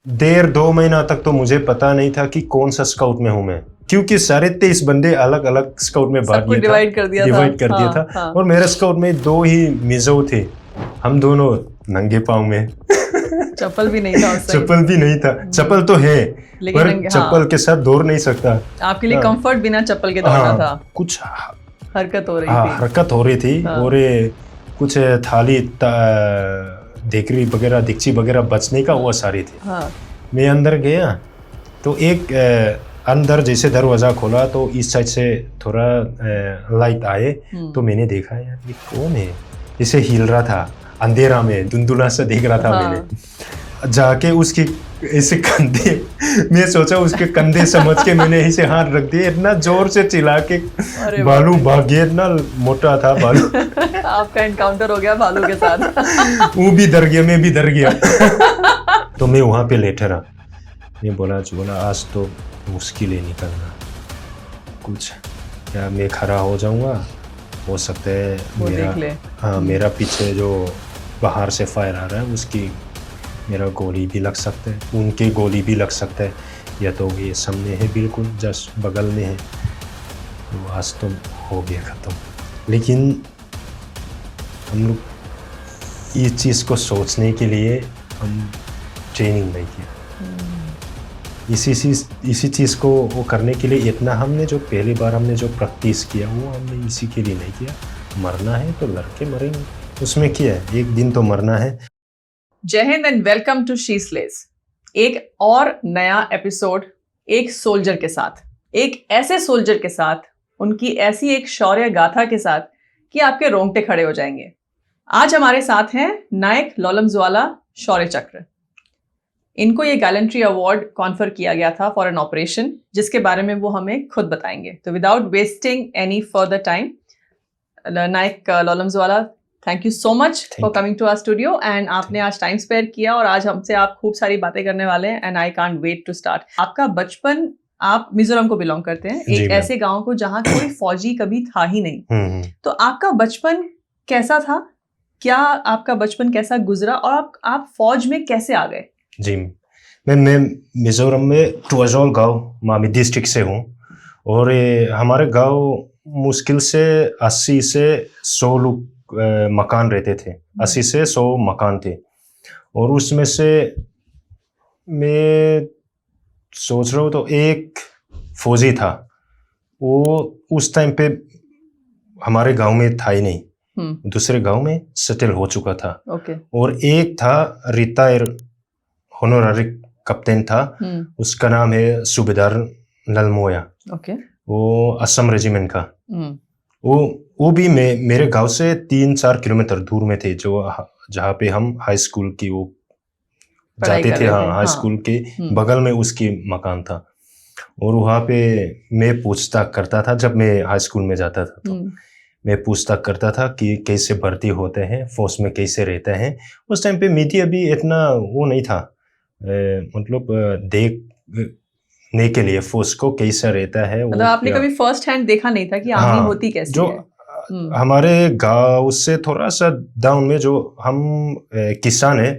डेढ़ 2 महीना तक तो मुझे पता नहीं था कि कौन सा स्काउट में हूँ मैं, क्योंकि सारे 23 बंदे अलग अलग स्काउट में बांट दिया था, डिवाइड कर दिया था। हाँ। और मेरे स्काउट में 2 ही मिजो थे, हम दोनों नंगे पाँव में चप्पल भी नहीं था उस टाइम। चप्पल भी नहीं था, चप्पल तो है पर चप्पल के साथ दौड़ नहीं सकता। आपके लिए कंफर्ट बिना चप्पल के दौड़ना था। कुछ हरकत हो रही थी। हरकत हो रही थी और कुछ थाली देकरी वगैरह दिक्ची वगैरह बचने का वो सारी थी। मैं अंदर गया तो एक अंदर जैसे दरवाजा खोला तो इस साइड से थोड़ा लाइट आए तो मैंने देखा यार ये कौन है, इसे हिल रहा था अंधेरा में, धुंधुला सा देख रहा था। मैंने जाके उसकी ऐसे कंधे, मैं सोचा उसके कंधे समझ के मैंने ऐसे हाथ रख दिए, इतना जोर से चिल्ला के भालू भाग गया, इतना मोटा था भालू। आपका एनकाउंटर हो गया भालू के साथ। वो भी डर गया, मैं भी डर गया। तो मैं वहाँ पे लेटा रहा, मैं बोला आज तो मुश्किल है निकलना, कुछ क्या मैं खड़ा हो जाऊंगा, हो सकता है मेरा पीछे जो बाहर से फायर आ रहा है उसकी मेरा गोली भी लग सकता है, उनके गोली भी लग सकता है, या तो ये सामने है बिल्कुल जस्ट बगल में है, तो आज तो हो गया ख़त्म। लेकिन हम लोग इस चीज़ को सोचने के लिए हम ट्रेनिंग नहीं किया, इसी चीज़ को वो करने के लिए इतना हमने जो पहली बार हमने जो प्रैक्टिस किया वो हमने इसी के लिए नहीं किया। मरना है तो लड़के मरेंगे, उसमें क्या है, एक दिन तो मरना है। जय हिंद and welcome to she slays. एक और नया एपिसोड एक सोल्जर के साथ, एक ऐसे सोल्जर के साथ, उनकी ऐसी एक शौर्य गाथा के साथ कि आपके रोंगटे खड़े हो जाएंगे। आज हमारे साथ हैं नायक लोलमज्वाला शौर्य चक्र। इनको ये गैलेंट्री अवार्ड कॉन्फर किया गया था फॉर एन ऑपरेशन, जिसके बारे में वो हमें खुद बताएंगे। तो without wasting any further time, Nayak Lolamjwala, thank you so much for coming to our studio. And आपने आज टाइम स्पेयर किया और आज हमसे आप खूब सारी बातें करने वाले हैं and I can't wait to start. आपका बचपन, आप मिजोरम को बिलोंग करते हैं, एक ऐसे गांव को जहां कोई फौजी कभी था ही नहीं, तो आपका बचपन कैसा था? क्या आपका बचपन कैसा गुजरा और आप फौज में कैसे आ गए? जी, मैं मिजोरम में टुआजोल गांव मामी डिस्ट्रिक्ट से हूँ और हमारे गांव मुश्किल से 80 से 100 लोग मकान रहते थे, 80 से 100 मकान थे। और उसमें से मैं सोच रहा हूँ तो एक फौजी था, वो उस टाइम पे हमारे गांव में था ही नहीं, दूसरे गांव में सेटल हो चुका था। और एक था रिटायर होनोररी कैप्टन था, उसका नाम है सूबेदार नलमोया, वो असम रेजिमेंट का। वो भी मेरे गांव से 3-4 किलोमीटर दूर में थे, जो जहाँ पे हम हाई स्कूल की वो जाते थे। हाई स्कूल के बगल में उसकी मकान था। और वहाँ पे मैं पूछताछ करता था, जब मैं हाई स्कूल में जाता था तो मैं पूछताछ करता था कि कैसे भर्ती होते हैं, फौज में कैसे रहते हैं। उस टाइम पे मीडिया भी इतना वो नहीं था, मतलब देखने के लिए फौज को कैसा रहता है। मतलब आपने कभी फर्स्ट हैंड देखा नहीं था कि आर्मी होती कैसी जो है? हमारे गांव से थोड़ा सा डाउन में, जो हम किसान है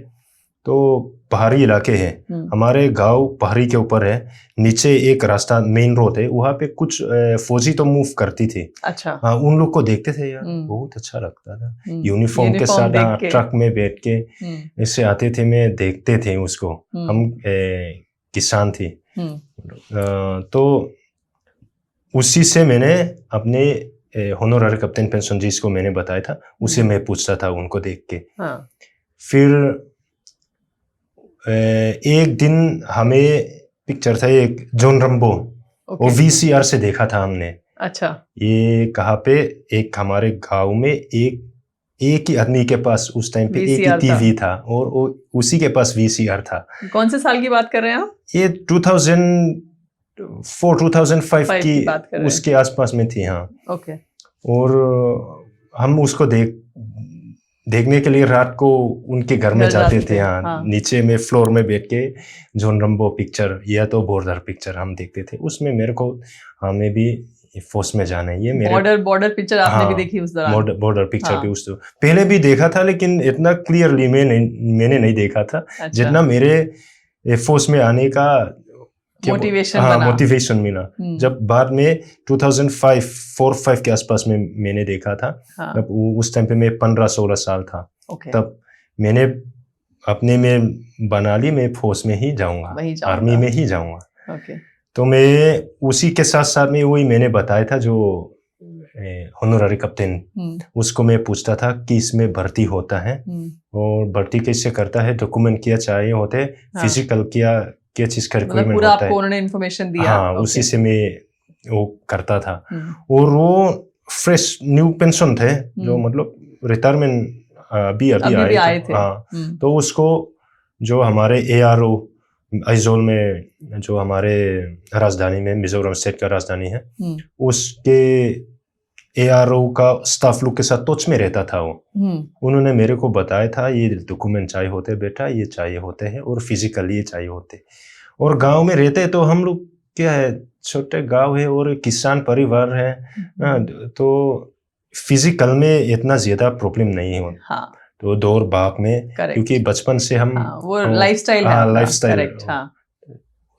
तो पहाड़ी इलाके हैं, हमारे गांव पहाड़ी के ऊपर है, नीचे एक रास्ता मेन रोड है, वहाँ पे कुछ फौजी तो मूव करती थी। अच्छा। हाँ, उन लोग को देखते थे यार, बहुत अच्छा लगता था, यूनिफॉर्म के साथ ट्रक में बैठ के ऐसे आते थे, मैं देखते थे उसको। हम किसान थे, तो उसी से मैंने अपने होनोररी कैप्टन पेंशन जिसको मैंने बताया था, उसे मैं पूछता था उनको देख के। फिर एक दिन हमें पिक्चर था एक जॉन रंबो, वो VCR से देखा था हमने। अच्छा। ये कहाँ पे, एक हमारे गांव में एक ही आदमी के पास उस टाइम पे एक ही टीवी था और वो उसी के पास VCR था। कौन से साल की बात कर रहे हैं आप? ये 2004-2005 की उसके आसपास में थी। हाँ, ओके। और हम उसको देखने के लिए रात को उनके घर में जाते थे। हाँ, नीचे में फ्लोर में बैठ के जॉन रंबो पिक्चर या तो बॉर्डर पिक्चर हम देखते थे। उसमें मेरे को, हमें भी फौज में जाना है, ये मेरे बॉर्डर पिक्चर आपने भी देखी उस दौरान? बॉर्डर पिक्चर भी उस पहले भी देखा था, लेकिन इतना क्लियरली मैंने नहीं देखा था। जितना मेरे फोर्स में आने का मोटिवेशन मिला। जब बाद में 2005-4-5 के आसपास में मैंने देखा था। तब उस टाइम पे मैं 15-16 साल था। तब मैंने अपने में बना ली, मैं फोर्स में ही जाऊंगा, आर्मी में ही जाऊंगा। तो मैं उसी के साथ साथ में वही मैंने बताया था जो होनोररी कैप्टन, उसको मैं पूछता था कि इसमें भर्ती होता है और भर्ती कैसे करता है, डॉक्यूमेंट क्या चाहिए होते हैं, फिजिकल क्या चीज का रिक्वायरमेंट पूरा होता है। आपको उन्होंने इन्फॉर्मेशन दिया। हाँ, उसी से मैं वो करता था। और वो फ्रेश न्यू पेंशन थे, जो मतलब रिटायरमेंट अभी आए थे। हाँ, तो उसको जो हमारे ARO आइजोल में, जो हमारे राजधानी में, मिजोरम स्टेट का राजधानी है, उसके ARO का स्टाफ लोग के साथ टच में रहता था वो। उन्होंने मेरे को बताया था ये डॉक्यूमेंट चाहिए होते बेटा, ये चाहिए होते हैं, और फिजिकल ये चाहिए होते। और गांव में रहते तो हम लोग क्या है, छोटे गांव है और किसान परिवार है, तो फिजिकल में इतना ज्यादा प्रॉब्लम नहीं है। हाँ। तो दौड़ भाग में, क्योंकि बचपन से हम वो लाइफस्टाइल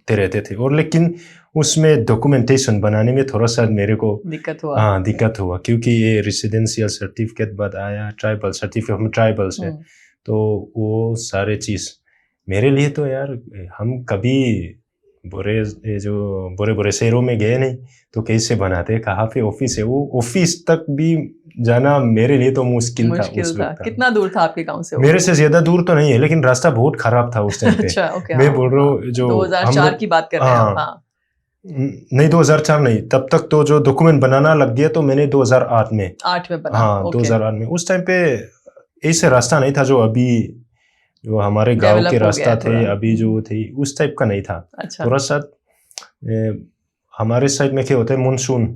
रहते थे। और लेकिन उसमें डॉक्यूमेंटेशन बनाने में थोड़ा सा मेरे को दिक्कत हुआ, क्योंकि ये रेसिडेंशियल सर्टिफिकेट बाद आया, ट्राइबल सर्टिफिकेट, हम ट्राइबल से, तो वो सारे चीज मेरे लिए तो यार, हम कभी बुरे शहरों में गए नहीं, तो कैसे बनाते, कहाँ पे ऑफिस है, वो ऑफिस तक भी जाना मेरे लिए तो मुश्किल था उस वक्त। कितना दूर था आपके गांव से? मेरे से ज्यादा दूर तो नहीं है, लेकिन रास्ता बहुत खराब था उस टाइम पे। अच्छा, मैं बोल रहा हूँ जो 2004 की बात कर रहे हैं। हाँ। नहीं, 2004 नहीं, तब तक तो जो डॉक्यूमेंट बनाना लग गया तो मैंने 2008 में बना। हाँ, 2008 में। उस टाइम पे ऐसे रास्ता नहीं था जो अभी, जो हमारे गांव के रास्ता थे अभी जो थे, उस टाइप का नहीं था। थोड़ा सा हमारे साइड में क्या होता है, मानसून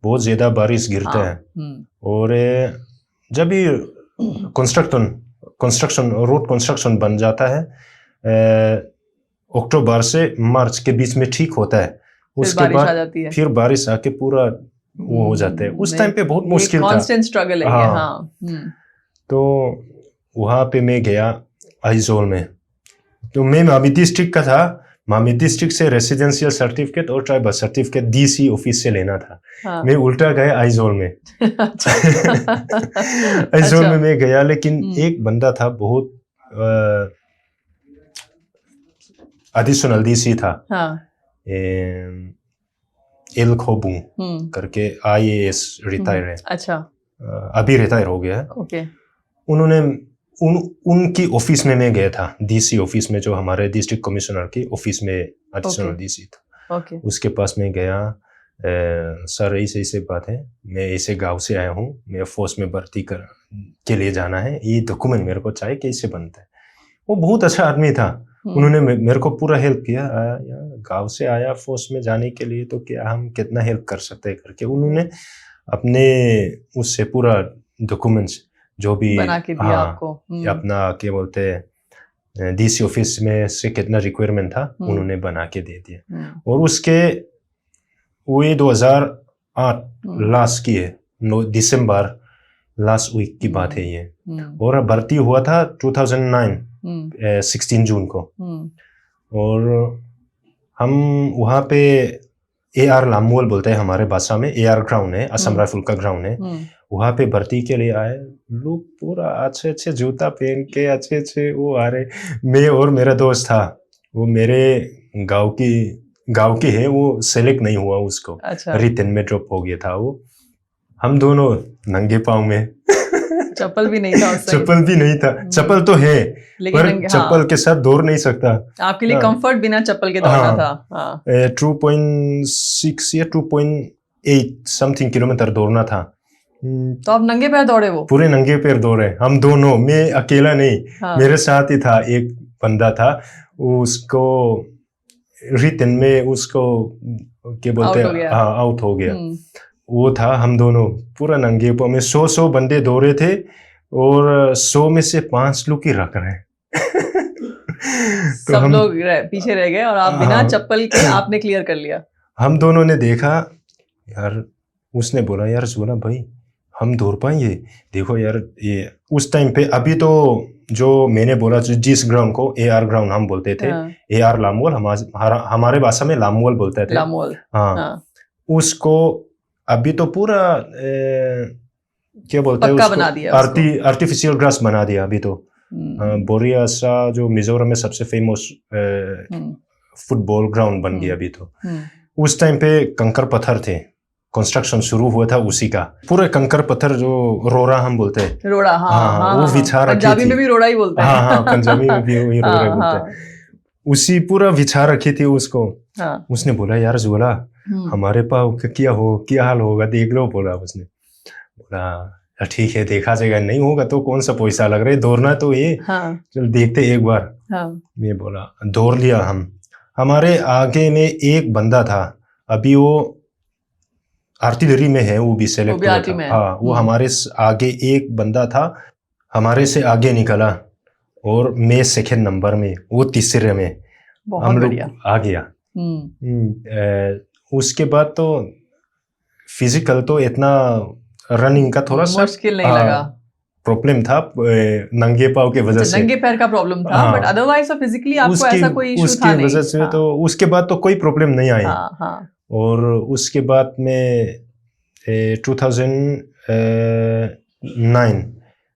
बहुत ज्यादा बारिश गिरता है, और जब भी कंस्ट्रक्शन रोड कंस्ट्रक्शन बन जाता है, अक्टूबर से मार्च के बीच में ठीक होता है, उसके बाद फिर बारिश आके पूरा वो हो जाता है। उस टाइम पे बहुत मुश्किल था, कांस्टेंट स्ट्रगल है। हाँ। तो वहां पे मैं गया आइजोल में, तो मैं मामी डिस्ट्रिक्ट का था। मामी डिस्ट्रिक्ट से रेसिडेंशियल सर्टिफिकेट और ट्राइबल सर्टिफिकेट DC ऑफिस से लेना था। हाँ। मैं उल्टा गया आइजोल में। आइजोल में मैं गया, लेकिन एक बंदा था बहुत एडिशनल DC था। हाँ। एल खोबू करके IAS रिटायर है। अच्छा। अभी रिटायर हो गया है। ओके। उन्होंने उनकी ऑफिस में मैं गया था, DC ऑफिस में, जो हमारे डिस्ट्रिक्ट कमिश्नर की ऑफिस में एडिशनल DC था। उसके पास में गया, सर ऐसे बात है, मैं ऐसे गांव से आया हूँ, मैं फोर्स में भर्ती के लिए जाना है, ये डॉक्यूमेंट मेरे को चाहिए, कैसे बनता है। वो बहुत अच्छा आदमी था, उन्होंने मेरे को पूरा हेल्प किया। गांव से आया फोर्स में जाने के लिए, तो क्या हम कितना हेल्प कर सकते हैं करके उन्होंने अपने उससे पूरा डॉक्यूमेंट्स जो भी बना के दिया आपको। अपना क्या बोलते हैं, DC ऑफिस में से कितना रिक्वायरमेंट था उन्होंने बना के दे दिया। और उसके वो 2008 लास्ट की है, दिसंबर लास्ट वीक की बात है ये। और भर्ती हुआ था 2009 16 जून को। और हम वहाँ पे AR लामोल बोलते हैं हमारे भाषा में, AR ग्राउंड है, असम राइफल का ग्राउंड है। वहाँ पे भर्ती के लिए आए लोग, पूरा अच्छे जूता पहन के अच्छे वो आ रहे। मैं और मेरा दोस्त था, वो मेरे गांव की है, वो सेलेक्ट नहीं हुआ उसको। अच्छा। रिटन में ड्रॉप हो गया था वो। हम दोनों नंगे पाँव में, चप्पल भी नहीं था। चप्पल भी नहीं था, चप्पल तो है पर चप्पल के साथ दौड़ नहीं सकता। आपके लिए कंफर्ट बिना चप्पल के दौड़ना था। 2.6 या 2.8 समथिंग किलोमीटर दौड़ना था। तो आप नंगे पैर दौड़े? वो पूरे नंगे पैर दौड़े हम दोनों, मैं अकेला नहीं। हाँ। मेरे साथ ही था एक बंदा था, उसको रिटन में उसको क्या बोलते हैं, हाँ, आउट हो गया। वो था, हम दोनों पूरा नंगे पैर में 100 बंदे दौड़े थे, और 100 में से 5 लोग ही रख रहे। तो सब लोग पीछे रह गए और आप बिना चप्पल के आपने क्लियर कर लिया। हम दोनों ने देखा यार, उसने बोला यार सोना भाई हम दौड़ पाएंगे? देखो यार, ये उस टाइम पे, अभी तो जो मैंने बोला जिस ग्राउंड को AR ग्राउंड हम बोलते थे, AR लामोल, हमारे भाषा में लामोल बोलते थे। लामोल। हाँ, उसको अभी तो पूरा क्या बोलते हैं पक्का उसको, बना दिया, आर्टिफिशियल ग्रास बना दिया अभी तो। बोरियासा जो मिजोरम में सबसे फेमस फुटबॉल ग्राउंड बन गया अभी तो। उस टाइम पे कंकर पत्थर थे, कंस्ट्रक्शन शुरू हुआ था उसी का। पूरे कंकर पत्थर जो रोड़ा हम बोलते हैं, रोड़ा, हाँ, वो बिछा रखी थी। पंजाबी में भी रोड़ा ही बोलते हैं। हाँ, पंजाबी में भी वही रोड़ा बोलते हैं। उसी पूरा बिछा रखी थी उसको। उसने बोला यार जोला, हमारे पास क्या हाल होगा देख लो, बोला उसने। बोला ठीक है देखा जाएगा, नहीं होगा तो कौन सा पैसा लग रहा है, दौड़ना तो ये, चल देखते एक बार। मैं बोला दौड़ लिया हम। हमारे आगे में एक बंदा था, अभी वो आर्टिलरी में है, वो भी सेलेक्ट हुआ था। हाँ, वो हमारे आगे एक बंदा था, हमारे से आगे निकला और मैं सेकंड नंबर में, वो तीसरे में, हम लोग आ गया। उसके बाद तो फिजिकल तो इतना रनिंग का थोड़ा सा मुश्किल नहीं लगा, प्रॉब्लम था नंगे पाँव के वजह से। नंगे पैर का प्रॉब्लम था, बट अदरवाइज तो फिजिकली आपको ऐसा कोई इशू था नहीं। उसकी वजह से तो उसके बाद तो कोई प्रॉब्लम नहीं आई। और उसके बाद में 2009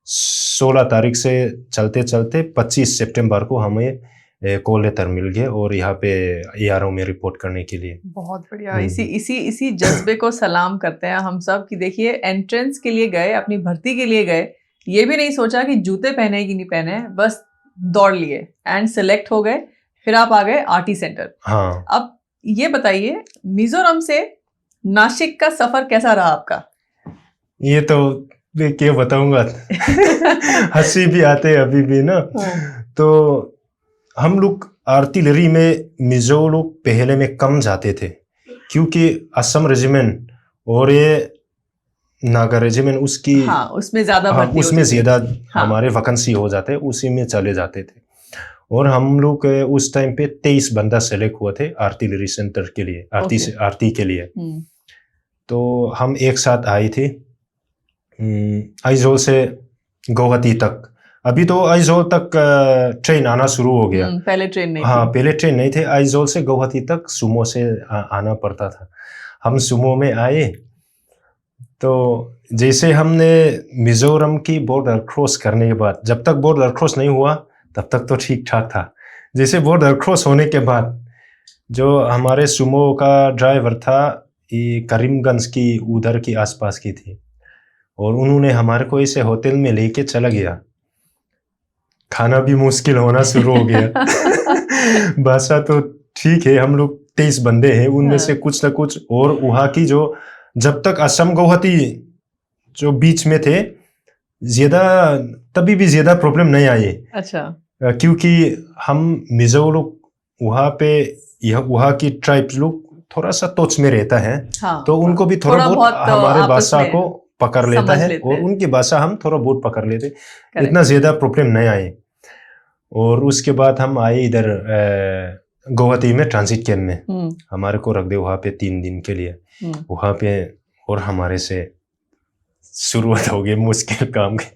16 तारीख से चलते चलते 25 सितंबर को हमें कॉल लेटर मिल गया और यहाँ पे ARO में रिपोर्ट करने के लिए। बहुत बढ़िया। इसी जज्बे को सलाम करते हैं हम सब कि देखिए एंट्रेंस के लिए गए, अपनी भर्ती के लिए गए, ये भी नहीं सोचा कि जूते पहने कि नहीं पहने, बस दौड़ लिए एंड सिलेक्ट हो गए। फिर आप आ गए RT सेंटर। हाँ, अब ये बताइए मिजोरम से नासिक का सफर कैसा रहा आपका? ये तो मैं क्या बताऊंगा हंसी भी आते अभी भी ना। तो हम लोग आर्टिलरी में मिजो लोग पहले में कम जाते थे, क्योंकि असम रेजिमेंट और ये नागा रेजिमेंट उसकी उसमें ज्यादा हमारे वैकेंसी हो जाते, उसी में चले जाते थे। और हम लोग उस टाइम पे 23 बंदा सेलेक्ट हुए थे आर्टिलरी सेंटर के लिए, आरती के लिए। तो हम एक साथ आए थे आइजोल से गुवाहाटी तक। अभी तो आइजोल तक ट्रेन आना शुरू हो गया, पहले ट्रेन नहीं हाँ, पहले ट्रेन नहीं थे। आइजोल से गुवाहाटी तक सुमो से आना पड़ता था। हम सुमो में आए, तो जैसे हमने मिजोरम की बॉर्डर क्रॉस करने के बाद, जब तक बॉर्डर क्रॉस नहीं हुआ तब तक तो ठीक ठाक था। जैसे बॉर्डर क्रॉस होने के बाद जो हमारे सुमो का ड्राइवर था, ये करीमगंज की उधर की आसपास की थी, और उन्होंने हमारे को इसे होटल में लेके चला गया। खाना भी मुश्किल होना शुरू हो गया भाषा तो ठीक है, हम लोग 23 बंदे हैं, उनमें से कुछ ना कुछ, और वहाँ की जो जब तक असम गुवाहाटी जो बीच में थे, तभी भी ज्यादा प्रॉब्लम नहीं आई। अच्छा, क्योंकि हम मिजो लोग वहाँ की ट्राइब्स लोग थोड़ा सा टच में रहता है, तो उनको भी थोड़ा बहुत हमारे भाषा को पकड़ लेता है, और उनकी भाषा हम थोड़ा बहुत पकड़ लेते, इतना ज्यादा प्रॉब्लम नहीं आए। और उसके बाद हम आए इधर गुवाहाटी में ट्रांजिट कैंप में, हमारे को रख दे वहाँ पे 3 दिन के लिए वहाँ पे। और हमारे से शुरुआत हो गई मुश्किल काम की,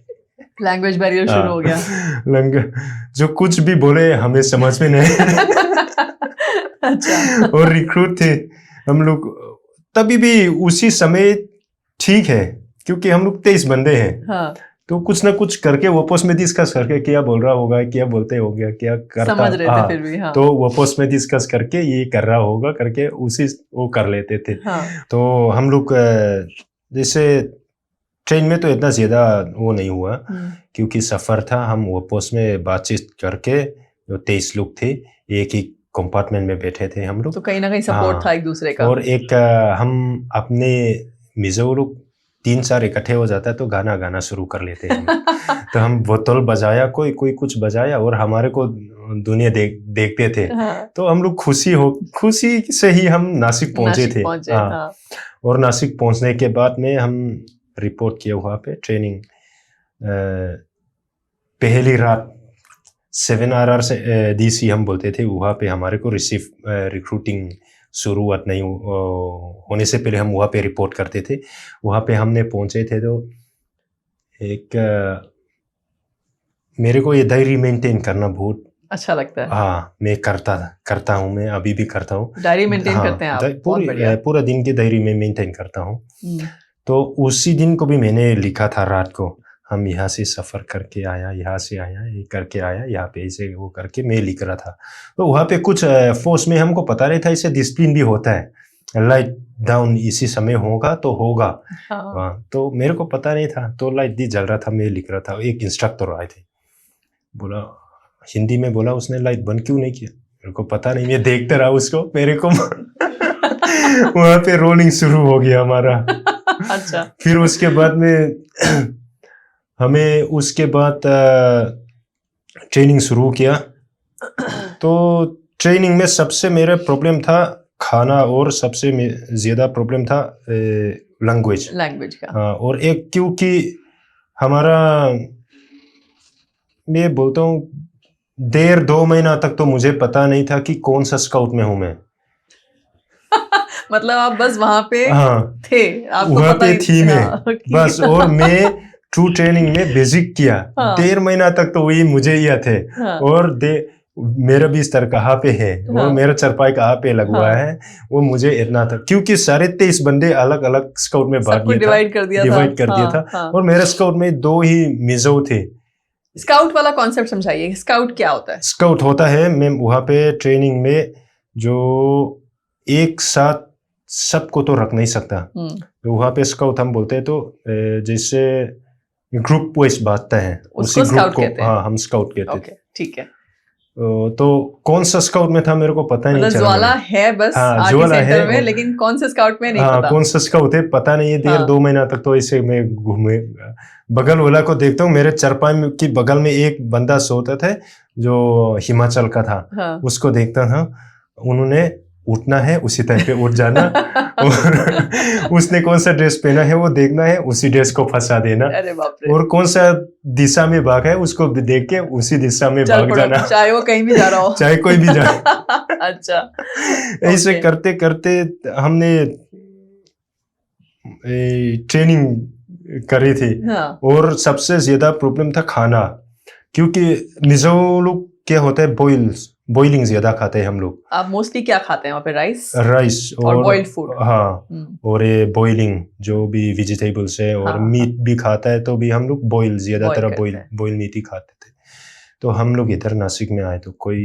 लैंग्वेज बैरियर शुरू हो गया। जो कुछ भी बोले हमें समझ में नहीं अच्छा। और रिक्रूट थे हम लोग, तभी भी उसी समय ठीक है, क्योंकि हम लोग 23 बंदे हैं, तो कुछ ना कुछ करके वापस में डिस्कस करके क्या बोल रहा होगा, क्या बोलते होगा, क्या करता, समझ रहे थे फिर भी। तो वापस में डिस्कस करके ये कर रहा होगा करके उसी वो कर लेते थे। तो हम लोग जैसे ट्रेन में तो इतना ज्यादा वो नहीं हुआ, क्योंकि सफर था, हम वापस में बातचीत करके जो 23 लोग थे एक ही कंपार्टमेंट में बैठे थे हम लोग, तो कहीं ना कहीं सपोर्ट था एक दूसरे का। और एक हम अपने मिजो लोग 3-4 इकट्ठे हो जाता है तो गाना शुरू कर लेते हैं तो हम बोतल बजाया, कोई कुछ बजाया, और हमारे को दुनिया देखते थे। तो हम लोग खुशी से ही हम नासिक पहुंचे थे। और नासिक पहुंचने के बाद में हम रिपोर्ट किया वहाँ पे ट्रेनिंग। पहली रात 7RR से DC हम बोलते थे, वहाँ पे हमारे को रिक्रूटिंग शुरुआत नहीं होने से पहले हम वहाँ पे रिपोर्ट करते थे। वहाँ पे हमने पहुँचे थे तो एक मेरे को ये डायरी मेंटेन करना बहुत अच्छा लगता है। हाँ, मैं करता हूँ, मैं अभी भी करता हूँ। डायरी मेंटेन करते हैं आप? बहुत बढ़िया। पूरा दिन की डायरी में मेंटेन करता हूँ। तो उसी दिन को भी मैंने लिखा था रात को, हम यहाँ से सफ़र करके आया, यहाँ से आया, ये करके आया, यहाँ पे ऐसे वो करके मैं लिख रहा था। तो वहाँ पे कुछ फोर्स में हमको पता नहीं था, इससे डिसिप्लिन भी होता है, लाइट डाउन इसी समय होगा तो होगा। हाँ। तो मेरे को पता नहीं था, तो लाइट भी जल रहा था, मैं लिख रहा था। एक इंस्ट्रक्टर आए थे, बोला हिंदी में, बोला उसने लाइट बंद क्यों नहीं किया? मेरे को पता नहीं, मैं देखते रहा उसको, मेरे को वहाँ पे रोलिंग शुरू हो गया हमारा। अच्छा। फिर उसके बाद में हमें उसके बाद ट्रेनिंग शुरू किया। तो ट्रेनिंग में सबसे मेरा प्रॉब्लम था खाना, और सबसे ज़्यादा प्रॉब्लम था लैंग्वेज का। हाँ, और एक क्योंकि हमारा, मैं बोलता हूँ 1.5-2 महीना तक तो मुझे पता नहीं था कि कौन सा स्काउट में हूँ मैं। मतलब आप बस वहां पे थे, आपको वहां पता पे ही थी मैं बस, और मैं ट्रू ट्रेनिंग में बेसिक किया। 1.5 महीना तक तो वही मुझे ही थे। और मेरा बिस्तर कहाँ पे है और मेरा चरपाई कहाँ पे लग हुआ है, वो मुझे इतना था, क्योंकि सारे 23 बंदे अलग अलग स्काउट में बांट दिया था, डिवाइड कर दिया था। और मेरे स्काउट में 2 ही मिजो थे। स्काउट वाला कॉन्सेप्ट समझाइए, स्काउट क्या होता है? स्काउट होता है मैम, वहाँ पे ट्रेनिंग में जो एक साथ सबको तो रख नहीं सकता, तो वहाँ पे स्काउट हम बोलते हैं। तो जैसे ग्रुप वाइज बांटता है, उसी ग्रुप को हाँ हम स्काउट कहते हैं। ठीक है। तो कौन सा स्काउट में था मेरे को पता नहीं चला। ज्वाला है बस ज्वाला है में, लेकिन कौन से स्काउट में नहीं पता। कौन सा स्काउट है पता नहीं है। 1.5-2 महीना तक तो ऐसे मैं घूमे, बगल वाला को देखता हूँ, मेरे चरपाई की बगल में एक बंदा सोता था जो हिमाचल का था। उसको देखता था, उन्होंने उठना है उसी टाइम पे उठ जाना और उसने कौन सा ड्रेस पहना है वो देखना है, उसी ड्रेस को फंसा देना। अरे बाप रे। और कौन सा दिशा में भागा है उसको देख के उसी दिशा में भाग जाना, चाहे वो कहीं भी जा रहा हो, चाहे कोई भी जाए। अच्छा। ऐसे करते करते हमने ट्रेनिंग करी थी। और सबसे ज्यादा प्रॉब्लम था खाना, क्योंकि मिजो लोग क्या होता है, बॉइलिंग ज्यादा खाते हैं हम लोग। आप मोस्टली क्या खाते हैं वहाँ पे? राइस और बॉइल्ड फूड। हाँ, और ये बॉइलिंग जो भी वेजिटेबल्स है, और मीट भी खाता है, तो भी हम लोग बॉइल ज्यादातर बॉइल मीट ही खाते थे। तो हम लोग इधर नासिक में आए तो कोई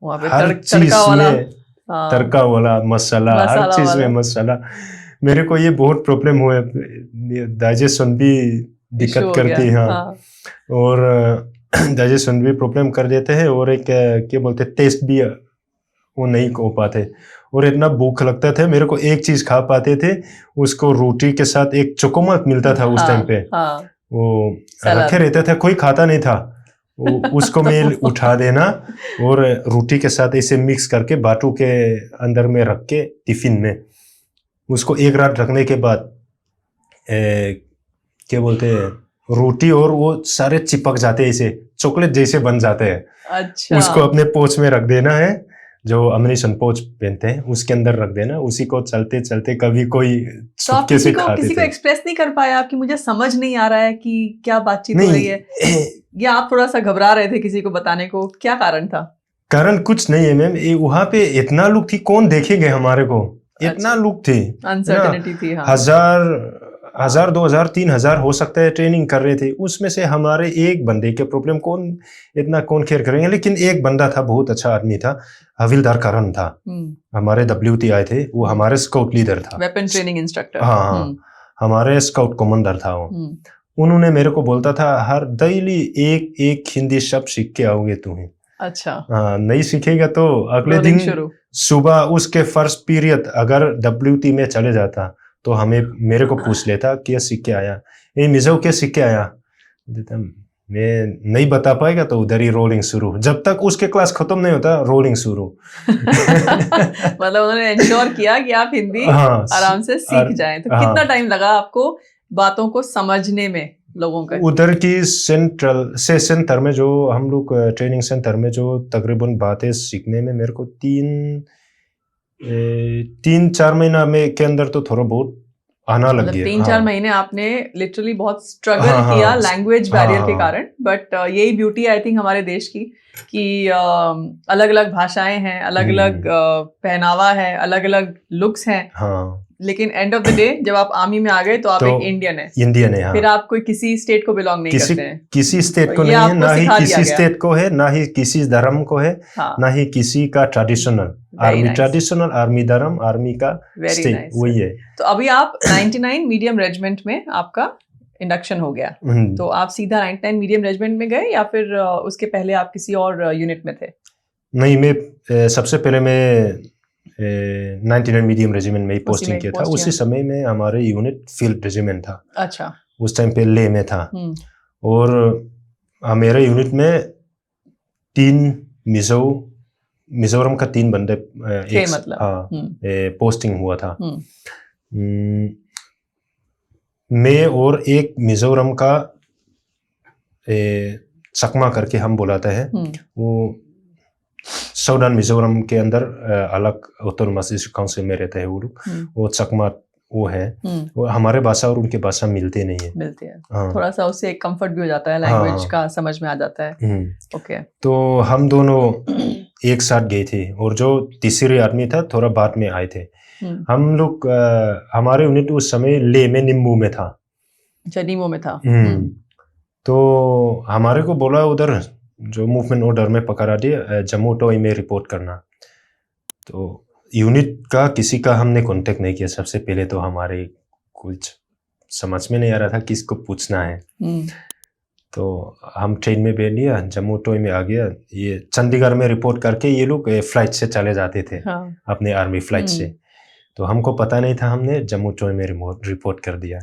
हर चीज में तड़का वाला मसाला, हर चीज में मसाला। मेरे को ये बहुत प्रॉब्लम हुआ, डाइजेशन भी दिक्कत करती है। और डाइजेशन भी प्रॉब्लम कर देते हैं, और एक क्या बोलते हैं, टेस्ट भी वो नहीं हो पाते। और इतना भूख लगता था, मेरे को एक चीज खा पाते थे, उसको रोटी के साथ एक चोकोमल्क मिलता था उस टाइम पे। वो रखे रहता था, कोई खाता नहीं था, उसको मैं उठा देना और रोटी के साथ ऐसे मिक्स करके बाटू के अंदर में रख के टिफिन में, उसको एक रात रखने के बाद क्या बोलते हैं, रोटी और वो सारे चिपक जाते हैं, ऐसे चॉकलेट जैसे बन जाते हैं। अच्छा। उसको अपने पोच में रख देना है, जो अमेरिकन पोच पहनते हैं उसके अंदर रख देना, उसी को चलते चलते कभी कोई चुपके से खाते थे। किसी को एक्सप्रेस नहीं कर पाया कि मुझे समझ नहीं आ रहा है कि क्या बातचीत हो रही है, या आप थोड़ा सा घबरा रहे थे किसी को बताने को? क्या कारण था? कारण कुछ नहीं है मैम, वहाँ पे इतना लोग थी, कौन देखेंगे हमारे को, इतना लोग थे, अनसर्टेनिटी थी। 1000, 2000, 3000 हो सकता है ट्रेनिंग कर रहे थे, उसमें से हमारे एक बंदे के प्रॉब्लम कौन केयर करेंगे। लेकिन एक बंदा था, बहुत अच्छा आदमी था, हविलदार करण था, हमारे WT आए थे, वो हमारे स्काउट लीडर था, वेपन ट्रेनिंग इंस्ट्रक्टर। हाँ, हमारे स्काउट कमांडर था वो। उन्होंने मेरे को बोलता था, हर डेली एक हिंदी शब्द सीख के आओगे तुम्हें। अच्छा। हाँ, नहीं सीखेगा तो अगले दिन सुबह उसके फर्स्ट पीरियड अगर WT में चले जाता तो मेरे को पूछ लेता क्या सीख के आया, ये मिजो क्या सीख के आया। मैं नहीं बता पाएगा तो उधर ही रोलिंग शुरू, जब तक उसके क्लास खत्म नहीं होता रोलिंग शुरू। मतलब उन्होंने इंश्योर किया कि आप हिंदी आराम से सीख जाएं। तो कितना टाइम लगा आपको बातों को समझने में लोगों का? उधर की सेंटर में जो हम लोग ट्रेनिंग सेंटर में जो तकरीबन बातें सीखने में मेरे को 3-4 महीना में के अंदर तो थोड़ा बहुत आना लग मतलब गया। 3-4 महीने आपने लिटरली बहुत स्ट्रगल किया लैंग्वेज बैरियर के कारण, बट यही ब्यूटी आई थिंक हमारे देश की कि अलग अलग भाषाएं हैं, अलग अलग पहनावा है, अलग अलग लुक्स हैं, लेकिन एंड ऑफ द डे जब आप आर्मी में आ गए तो आप एक इंडियन है। फिर आप कोई किसी स्टेट को बिलोंग नहीं करते हैं, किसी स्टेट को नहीं है, ना ही किसी स्टेट को है, ना ही किसी धर्म को है, ना ही किसी का ट्रेडिशनल आर्मी ट्रेडिशनल, आर्मी धर्म, आर्मी का स्टेट, वही है। तो अभी आप 99 मीडियम रेजिमेंट में आपका इंडक्शन हो गया, तो आप सीधा 99 मीडियम रेजिमेंट में गए या फिर उसके पहले आप किसी और यूनिट में थे? नहीं, मैं सबसे पहले मैं 99 मीडियम रेजिमेंट में ही पोस्टिंग किया था। उसी समय में हमारे यूनिट फील्ड रेजिमेंट था। अच्छा। उस टाइम पे ले में था, और मेरे यूनिट में 3 मिजोरम का 3 बंदे पोस्टिंग हुआ था। मैं और एक मिजोरम का चकमा करके हम बुलाते हैं, वो साउदर्न मिजोरम के अंदर अलग ऑटोनोमस काउंसिल में रहता है वो लोग। वो चकमा वो है, वो हमारे भाषा और उनके भाषा मिलते नहीं है। मिलते हैं थोड़ा सा, उससे एक कंफर्ट भी हो जाता है, लैंग्वेज का समझ में आ जाता है। ओके। तो हम दोनों एक साथ गए थे, और जो तीसरी आदमी था थोड़ा बाद में आए थे। हम लोग हमारे यूनिट उस समय ले में निम्बू में था। अच्छा, निम्बू में था। तो हमारे को बोला उधर जो मूवमेंट ऑर्डर में पकड़ा दिया, जम्मू टोई में रिपोर्ट करना। तो यूनिट का किसी का हमने कांटेक्ट नहीं किया। सबसे पहले तो हमारे कुछ समझ में नहीं आ रहा था किसको पूछना है। तो हम ट्रेन में बैठ लिया, जम्मू टोई में आ गया। ये चंडीगढ़ में रिपोर्ट करके ये लोग फ्लाइट से चले जाते थे, अपने आर्मी फ्लाइट से। तो हमको पता नहीं था, हमने जम्मू टोई में रिपोर्ट कर दिया।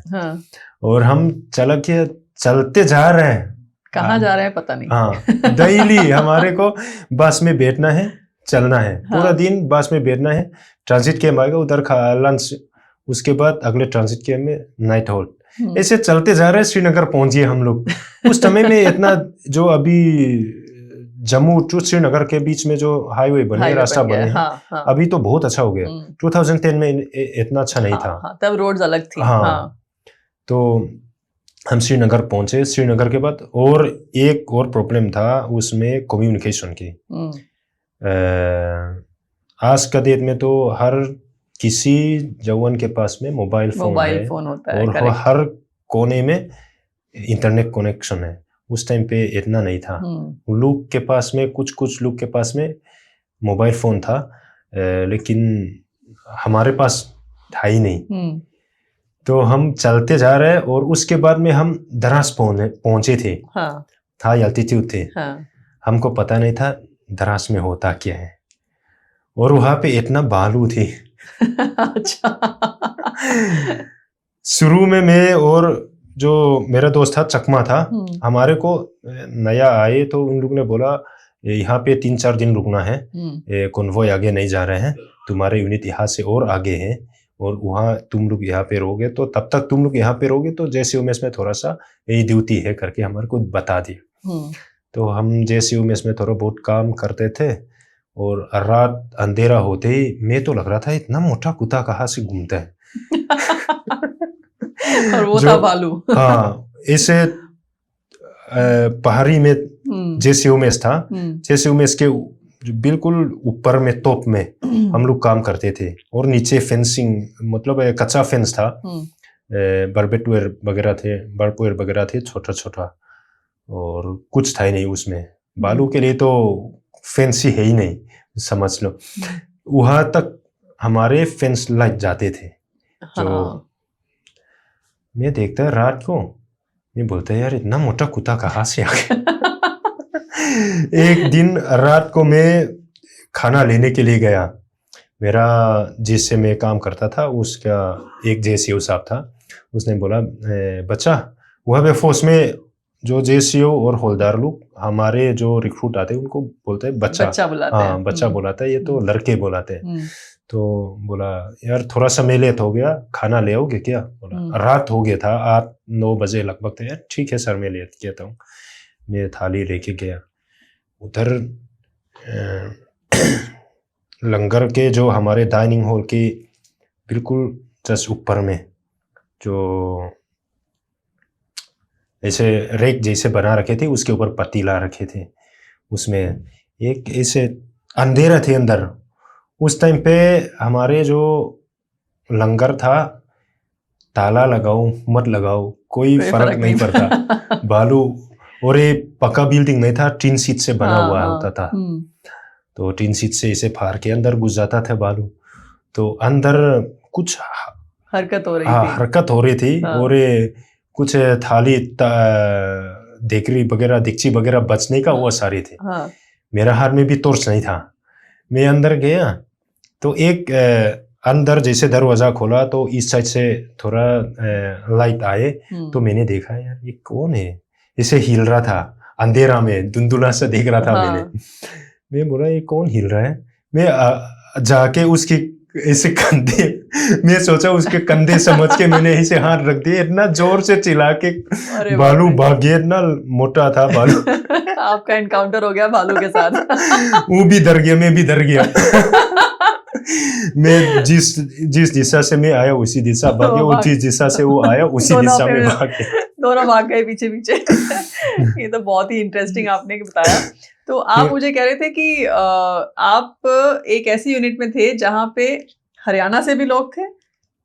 और हम चलते जा रहे हैं, कहाँ जा रहे हैं पता नहीं। हाँ, डेली हमारे को बस में बैठना है, चलना है, पूरा दिन बस में बैठना है। ट्रांजिट कैंप आएगा, उधर लंच, उसके बाद अगले ट्रांजिट कैंप में नाइट होल्ड। ऐसे चलते जा रहे हैं, श्रीनगर पहुंचे हम लोग। उस समय में इतना जो अभी जम्मू टू श्रीनगर के बीच में जो हाईवे बने, रास्ता बने हैं, अभी तो बहुत अच्छा हो गया। 2010 में इतना अच्छा नहीं था, तब रोड्स अलग थी। तो हम श्रीनगर पहुंचे। श्रीनगर के बाद और एक और प्रॉब्लम था उसमें, कम्युनिकेशन की। आज का डेट में तो हर किसी जवान के पास में मोबाइल फोन होता है, और हर कोने में इंटरनेट कनेक्शन है। उस टाइम पे इतना नहीं था। लोग के पास में कुछ लोग के पास में मोबाइल फोन था, लेकिन हमारे पास था ही नहीं। तो हम चलते जा रहे हैं, और उसके बाद में हम द्रास पहुंचे थे। था एल्टीट्यूड थे। हमको पता नहीं था द्रास में होता क्या है, और वहां पे इतना बालू थी। अच्छा। शुरू में मैं और जो मेरा दोस्त था चकमा था, हमारे को नया आए तो उन लोग ने बोला यहाँ पे 3-4 दिन रुकना है, कॉन्वॉय आगे नहीं जा रहे हैं, तुम्हारे यूनिट यहाँ से और आगे है, और वहाँ तुम लोग यहाँ पे रहोगे, तो तब तक तुम लोग यहाँ पे रहोगे तो JCOMS में थोड़ा सा यही ड्यूटी है करके हमारे को बता दिया। तो हम JCOMS में थोड़ा बहुत काम करते थे, और रात अंधेरा होते ही मैं तो लग रहा था इतना मोटा कुत्ता कहाँ से घूमता है। और वो था भालू। हाँ, ऐसे पहाड़ी में JCOMS था। JCOMS के बिल्कुल ऊपर में टॉप में हम लोग काम करते थे, और नीचे फेंसिंग, मतलब कच्चा फेंस था, बर्बेटवेयर वगैरह थे छोटा छोटा, और कुछ था ही नहीं उसमें। बालू के लिए तो फेंस ही है ही नहीं, समझ लो। वहां तक हमारे फेंस लग जाते थे। जो मैं देखता है रात को, मैं बोलता है यार इतना मोटा कुत्ता कहाँ से आ गया। एक दिन रात को मैं खाना लेने के लिए गया। मेरा जिससे मैं काम करता था उसका एक JCO साहब था, उसने बोला बच्चा, वहाँ पे फोर्स में जो JCO और हौलदार लोग, हमारे जो रिक्रूट आते हैं उनको बोलते हैं बच्चा बुलाते हैं। बच्चा बुलाता है, ये तो लड़के बुलाते हैं। तो बोला यार थोड़ा सा मैं लेट हो गया, खाना ले आओगे क्या? बोला रात हो गया था, 8-9 बजे लगभग थे। यार ठीक है सर, मैं लेट कहता हूँ। मैं थाली लेके गया उधर, लंगर के जो हमारे डाइनिंग हॉल के बिल्कुल जस्ट ऊपर में जो ऐसे रेक जैसे बना रखे थे, उसके ऊपर पतीला रखे थे, उसमें एक ऐसे अंधेरा थे अंदर। उस टाइम पे हमारे जो लंगर था, ताला लगाओ मत लगाओ कोई फर्क नहीं पड़ता। बालू, और ये पक्का बिल्डिंग नहीं था, टीन शीट से बना हुआ होता था। तो टीन शीट से इसे फाड़ के अंदर घुस जाता था बालू। तो अंदर कुछ हरकत हो रही थी। हरकत हो रही थी। और ये कुछ थाली देकरी वगैरह दिक्ची वगैरह बचने का वो सारे थे। मेरा हाथ में भी टॉर्च नहीं था। मैं अंदर गया तो एक अंदर जैसे दरवाजा खोला तो इस साइड से थोड़ा लाइट आए, तो मैंने देखा यार ये कौन है, इसे हिल रहा था अंधेरा में, धुंधुला सा देख रहा था। मैं बोला ये कौन हिल रहा है। मैं जाके उसके ऐसे कंधे, मैं सोचा उसके कंधे समझ के मैंने ऐसे हाथ रख दिए, इतना जोर से चिल्ला के बालू भाग गया, इतना मोटा था बालू। आपका एनकाउंटर हो गया बालू के साथ। वो भी डर गया, मैं भी डर गया। मैं जिस दिशा से मैं आया उसी दिशा भाग गया, और जिस दिशा से वो आया उसी दिशा में भाग गया। दोनों भाग गए पीछे पीछे। ये तो बहुत ही इंटरेस्टिंग आपने बताया। तो आप मुझे कह रहे थे कि आप एक ऐसी यूनिट में थे जहां पे हरियाणा से भी लोग थे,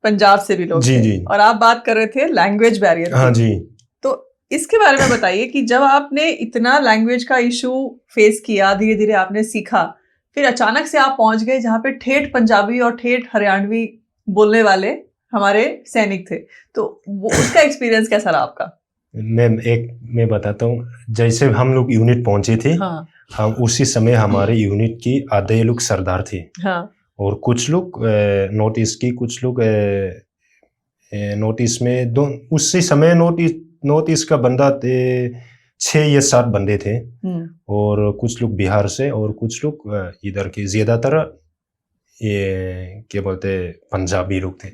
पंजाब से भी लोग थे, जी। और आप बात कर रहे थे लैंग्वेज बैरियर। हाँ जी। तो इसके बारे में बताइए कि जब आपने इतना लैंग्वेज का इशू फेस किया, धीरे धीरे आपने सीखा, फिर अचानक से आप पहुंच गए जहां पे ठेठ पंजाबी और ठेठ हरियाणवी बोलने वाले हमारे सैनिक थे, तो वो उसका एक्सपीरियंस कैसा रहा आपका? मैं बताता हूँ। जैसे हम लोग यूनिट पहुंचे थे, हम उसी समय हमारे यूनिट की आधे लोग सरदार थे। और कुछ लोग नॉर्थ ईस्ट की, कुछ लोग नॉर्थ ईस्ट में उसी समय नॉर्थ ईस्ट का बंदा 6 या 7 बंदे थे। और कुछ लोग बिहार से, और कुछ लोग इधर के, ज्यादातर ये क्या बोलते पंजाबी लोग थे।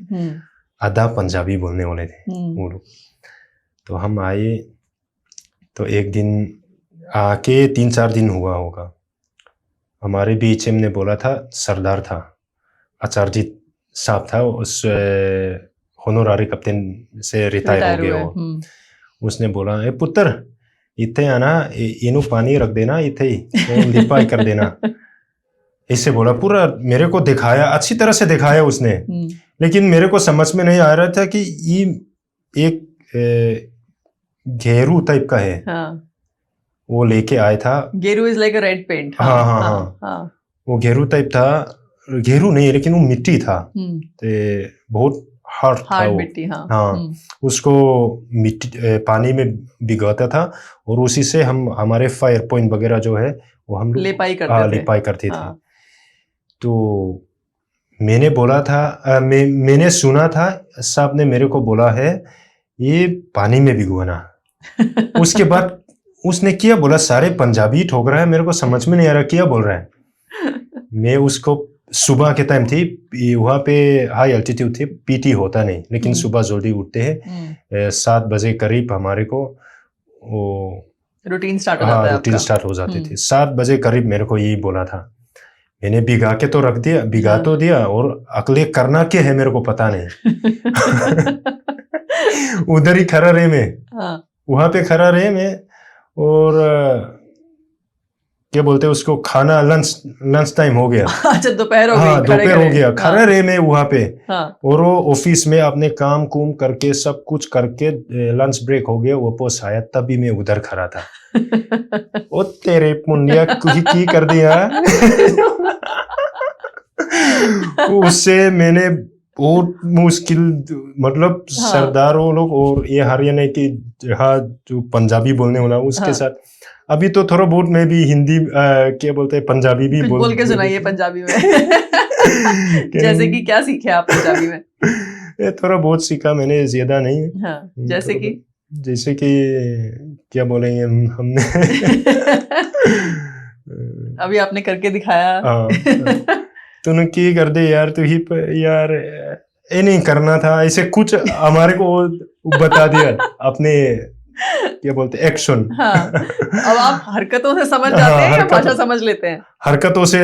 आधा पंजाबी बोलने वाले थे वो लोग। तो हम आए तो एक दिन आके 3-4 दिन हुआ होगा, हमारे बीच ने बोला था, सरदार था, आचार्यजीत साहब था, उस होनोरारी कैप्टन से रिटायर हो गया वो। उसने बोला, ए पुत्र इतने आना, इनू पानी रख देना, इतने ही लिपाई कर देना। इससे बोला, पूरा मेरे को दिखाया, अच्छी तरह से दिखाया उसने। लेकिन मेरे को समझ में नहीं आ रहा था कि ये एक घेरू टाइप का है। वो लेके आया था। Gheru is like a red paint. हाँ। वो घेरू टाइप था, घेरू नहीं लेकिन वो मिट्टी था, बहुत हार्ड मिट्टी। उसको मिट्टी पानी में भिगोता था, और उसी से हम हमारे फायर पॉइंट वगैरह जो है वो हम लोग लिपाई करते थे। तो मैंने बोला था, मैंने सुना था साहब ने मेरे को बोला है ये पानी में भिगोना। उसके बाद उसने क्या बोला, सारे पंजाबी ठोक रहा है, मेरे को समझ में नहीं आ रहा क्या बोल रहा है। मैं उसको, सुबह के टाइम थी वहाँ पे, हाई एल्टीट्यूड थी, पीटी होता नहीं, लेकिन सुबह जल्दी उठते हैं। 7 बजे करीब हमारे को वो रूटीन स्टार्ट हो जाती थी। 7 बजे करीब मेरे को यही बोला था। मैंने भिगा के तो रख दिया, भिगा तो दिया, और अगले करना क्या है मेरे को पता नहीं। उधर ही खड़ा रहे मैं, वहां पे खड़ा रहे मैं, और क्या बोलते हैं उसको, खाना लंच टाइम हो गया। अच्छा, दोपहर हो गई। हाँ, दोपहर हो गया, खड़ा रहे मैं वहां पे। और वो ऑफिस में अपने काम कुम करके सब कुछ करके लंच ब्रेक हो गया, वापस आया, तभी मैं उधर खड़ा था। ओ तेरे पुण्या की कर दिया। उससे मैंने बहुत मुश्किल, मतलब सरदारों लोग और ये हरियाणा के जो पंजाबी बोलने वाला उसके साथ, अभी तो थोड़ा बहुत मैं भी हिंदी क्या बोलते हैं पंजाबी भी बोल के सुनाइए पंजाबी में। जैसे कि क्या सीखे आप पंजाबी में? ये थोड़ा बहुत सीखा मैंने, ज्यादा नहीं। जैसे कि क्या बोलेंगे हमने। अभी आपने करके दिखाया। तूने की कर दे यार, तू ही यार ये नहीं करना था, ऐसे कुछ हमारे को बता दिया अपने क्या बोलते एक्शन। अब आप हरकतों से समझ जाते हैं या भाषा समझ लेते हैं? हरकतों से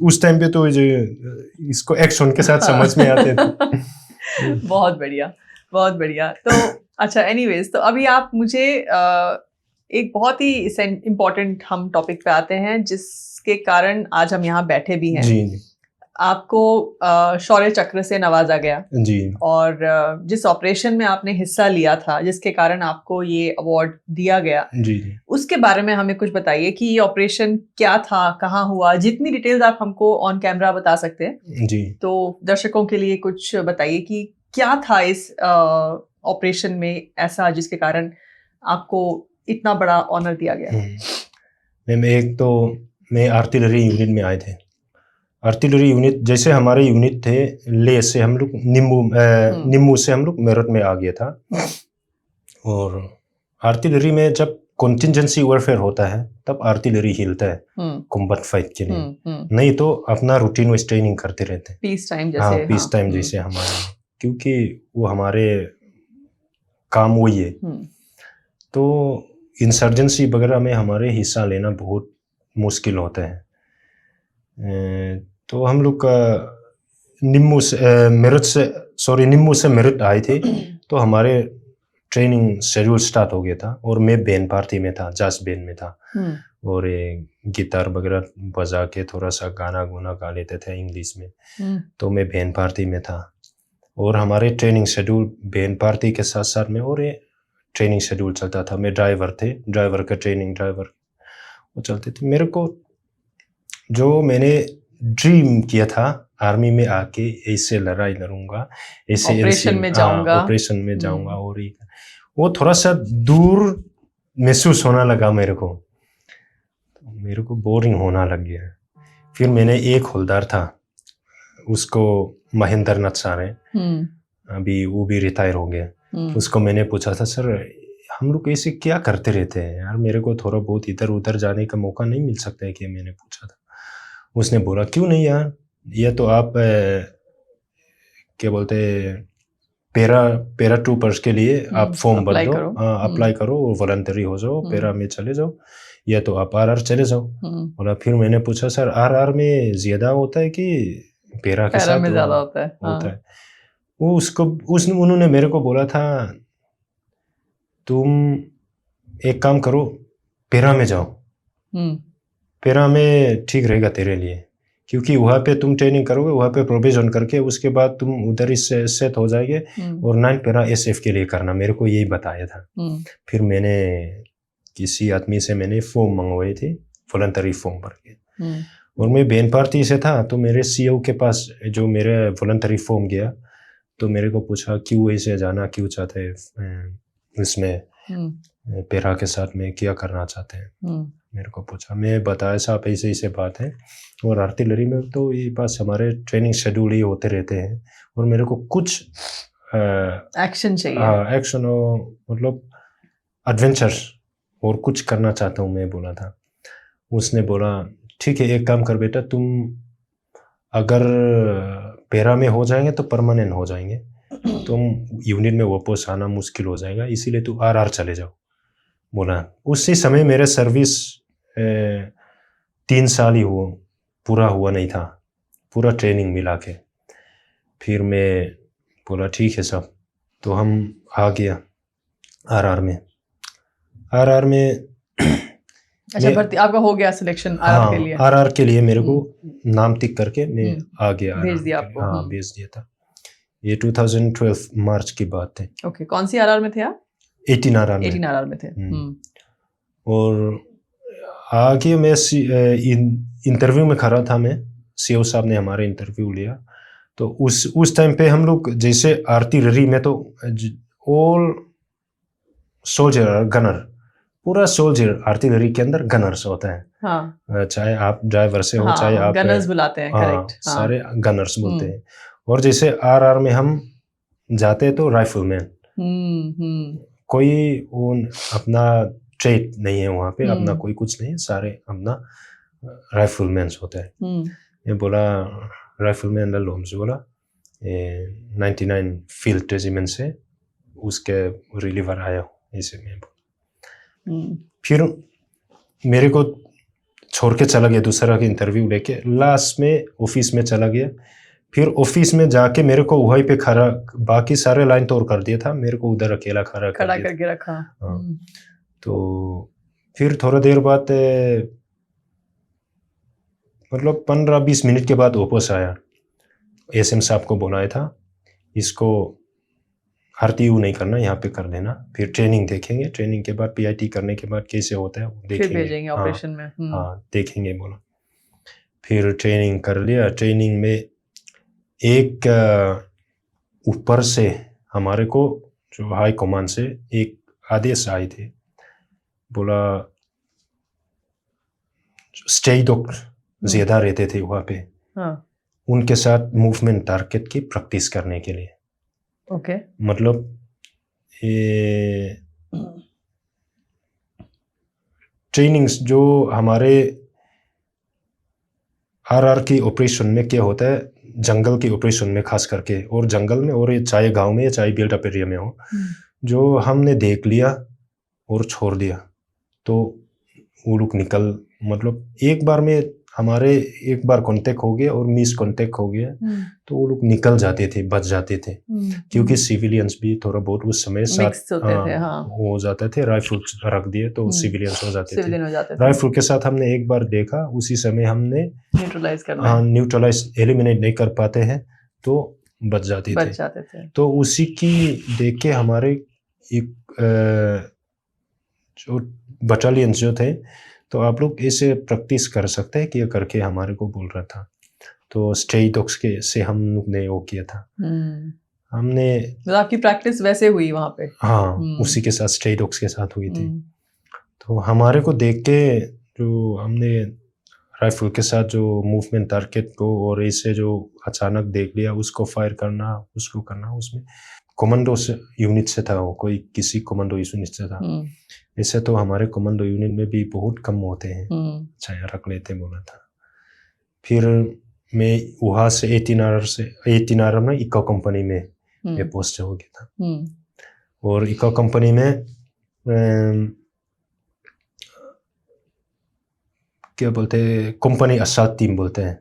उस टाइम पे तो इसको एक्शन के साथ समझ में आते थे। बहुत बढ़िया। बहुत बढ़िया। तो अच्छा, एनीवेज, तो अभी आप मुझे एक बहुत ही इम्पोर्टेंट हम टॉपिक पे आते हैं जिसके कारण आज हम यहाँ बैठे भी हैं। जी आपको शौर्य चक्र से नवाजा गया जी। और जिस ऑपरेशन में आपने हिस्सा लिया था जिसके कारण आपको ये अवार्ड दिया गया, जी जी, उसके बारे में हमें कुछ बताइए कि ये ऑपरेशन क्या था, कहाँ हुआ, जितनी डिटेल्स आप हमको ऑन कैमरा बता सकते हैं जी। तो दर्शकों के लिए कुछ बताइए कि क्या था इस ऑपरेशन में ऐसा जिसके कारण आपको इतना बड़ा ऑनर दिया गया। मैम, एक तो मैं आर्टिलरी यूनिट में आए थे। आर्टिलरी यूनिट जैसे हमारे यूनिट थे, ले से हम लोग निम्बू से हम लोग मेरठ में आ गया था। और आर्टिलरी में जब कॉन्टिजेंसी वॉरफेयर होता है तब आर्टिलरी हिलता है कॉम्बैट फाइट के लिए। नहीं तो अपना रूटीन वाइज ट्रेनिंग करते रहते हैं, पीस टाइम जैसे। हाँ, पीस टाइम जैसे हमारे, क्योंकि वो हमारे काम वही है। तो इंसर्जेंसी वगैरह में हमारे हिस्सा लेना बहुत मुश्किल होता है। तो हम लोग निम्बू से मेरठ आए थे तो हमारे ट्रेनिंग शेड्यूल स्टार्ट हो गया था और मैं बैंड पार्टी में था, जास बैंड में था। और गिटार वगैरह बजा के थोड़ा सा गाना गुना गा लेते थे इंग्लिश में। तो मैं बैंड पार्टी में था और हमारे ट्रेनिंग शेड्यूल बैंड पार्टी के साथ साथ में और ट्रेनिंग शेड्यूल चलता था। मैं ड्राइवर थे, ड्राइवर का ट्रेनिंग ड्राइवर वो चलते थे। मेरे को जो मैंने ड्रीम किया था आर्मी में आके ऐसे लड़ाई लड़ूंगा, ऐसे ऑपरेशन में जाऊंगा, ऑपरेशन में जाऊंगा, और वो थोड़ा सा दूर महसूस होना लगा मेरे को। मेरे को बोरिंग होना लग गया। फिर मैंने एक हवलदार था, उसको महेंद्र नाथ सर है, अभी वो भी रिटायर हो गया। उसको मैंने पूछा था, सर हम लोग ऐसे क्या करते रहते हैं यार, मेरे को थोड़ा बहुत इधर उधर जाने का मौका नहीं मिल सकता है कि मैंने पूछा था। उसने बोला क्यों नहीं यार, ये तो आप क्या बोलते पैरा ट्रूपर्स के लिए आप फॉर्म भर दो, अप्लाई करो और वॉलंटरी हो जाओ, पैरा में चले जाओ, या तो आप आरआर चले जाओ। बोला, फिर मैंने पूछा सर आरआर में ज्यादा होता है कि पैरा के साथ में ज्यादा होता है? वो उन्होंने मेरे को बोला था, तुम एक काम करो, पैरा में जाओ, पैरा में ठीक रहेगा तेरे लिए, क्योंकि वहाँ पे तुम ट्रेनिंग करोगे, वहाँ पे प्रोविजन करके उसके बाद तुम उधर ही सेट हो जाएंगे। और 9 पैरा SF के लिए करना, मेरे को यही बताया था। फिर मैंने किसी आदमी से मैंने फॉर्म मंगवाए थे, वॉलंटरी फॉर्म भर के। और मैं बैंड पार्टी से था तो मेरे CO के पास जो मेरे वॉलंटरी फॉर्म गया तो मेरे को पूछा क्यों ऐसे जाना, क्यों चाहते हैं इसमें, पैरा के साथ में क्या करना चाहते हैं, मेरे को पूछा। मैं बताया साहब ऐसे ऐसे बात है, और आर्टिलरी में तो ये बस हमारे ट्रेनिंग शेड्यूल ही होते रहते हैं और मेरे को कुछ एक्शन चाहिए, एक्शन और मतलब एडवेंचर्स और कुछ करना चाहता हूँ, मैं बोला था। उसने बोला ठीक है, एक काम कर बेटा, तुम अगर पैरा में हो जाएंगे तो परमानेंट हो जाएंगे, तुम यूनिट में वापस आना मुश्किल हो जाएगा, इसीलिए तू RR चले जाओ। बोला उसी समय मेरे सर्विस 3 साल ही पूरा हुआ नहीं था, पूरा ट्रेनिंग मिला के। फिर मैं बोला ठीक है सब, तो हम आ गया RR में। अच्छा, भर्ती आपका हो गया सिलेक्शन RR के लिए? RR के लिए मेरे को नाम टिक करके मैं आ गया, भेज दिया आपको? हाँ, भेज दिया था। ये 2012 मार्च की बात है। ओके, कौन सी RR में थे आप? 18 RR में। 18 RR में थे। और आगे मैं इंटरव्यू में खड़ा था, मैं CO साहब ने हमारे इंटरव्यू लिया। तो उस टाइम पे हम लोग जैसे आर्टिलरी में तो ऑल सोल्जर गनर, पूरा सोल्जर आर्टिलरी के अंदर गनर्स होता है। हाँ। चाहे आप ड्राइवर से हो, चाहे आप गनर्स बुलाते हैं, करेक्ट। सारे गनर्स बोलते हैं। और जैसे RR में हम जाते हैं तो राइफलमैन, कोई वो अपना ट्रेड नहीं है वहाँ पे, अपना कोई कुछ नहीं है, सारे अपना राइफलमैन होता है। ये बोला राइफलमैन लल्लो, हमसे बोला 99 फील्ड रेजिमेंट से उसके रिलीवर आया हूँ, ऐसे में बोला। फिर मेरे को छोड़ के चला गया, दूसरा का इंटरव्यू लेके लास्ट में ऑफिस में चला गया। फिर ऑफिस में जाके मेरे को वहीं पे खड़ा, बाकी सारे लाइन तोड़ कर दिया था, मेरे को उधर अकेला खड़ा करके रखा। हाँ। तो फिर थोड़ा देर बाद मतलब 15-20 मिनट के बाद वापस आया, एसएम साहब को बुलाया था, इसको आरटीयू नहीं करना, यहाँ पे कर देना, फिर ट्रेनिंग देखेंगे, ट्रेनिंग के बाद पीआईटी करने के बाद कैसे होता है वो देखेंगे, फिर भेजेंगे ऑपरेशन में। हाँ देखेंगे बोला। फिर ट्रेनिंग कर लिया। ट्रेनिंग में एक ऊपर से हमारे को जो हाई कमांड से एक आदेश आए थे, बोला स्टेज डॉक्टर ज्यादा रहते थे वहाँ पे, हाँ। उनके साथ मूवमेंट टारगेट की प्रैक्टिस करने के लिए। ओके। मतलब ये ट्रेनिंग्स जो हमारे आरआर की ऑपरेशन में क्या होता है, जंगल की ऑपरेशन में खास करके, और जंगल में, और चाहे गांव में चाहे बिल्डअप एरिया में हो, जो हमने देख लिया और छोड़ दिया तो वो लोग निकल, मतलब एक बार में हमारे एक बार कांटेक्ट हो गया और मिस कांटेक्ट हो गया तो वो लोग निकल जाते थे, बच जाते थे, क्योंकि सिविलियंस भी थोड़ा बहुत उस समय साथ हो जाते थे, राइफल रख दिए तो सिविलियंस हो जाते थे। राइफल के साथ हमने एक बार देखा, उसी समय हमने न्यूट्रलाइज एलिमिनेट नहीं कर पाते हैं तो बच जाते थे। तो उसी की देख के हमारे एक जो बटालियन जो थे, तो आप लोग ऐसे प्रैक्टिस कर सकते हैं कि करके हमारे को बोल रहा था। तो स्टेज डॉग्स के से हम लोग ने वो किया था। हमने आपकी प्रैक्टिस वैसे हुई वहाँ पे? हाँ, उसी के साथ स्टेज डॉग्स के साथ हुई थी। तो हमारे को देख के जो हमने राइफल के साथ जो मूवमेंट टारगेट को और ऐसे जो अचानक देख लिया, उसको फायर करना, उसको करना, उसमें कमांडो यूनिट से था वो, कोई किसी कमांडो यूनिट से था। ऐसे तो हमारे कमांडो यूनिट में भी बहुत कम होते हैं, चाहे रख लेते बोला था। फिर मैं वहाँ से 18R में इको कंपनी में मैं पोस्ट हो गया था। और इको कंपनी में क्या बोलते हैं, कंपनी असॉल्ट टीम बोलते हैं,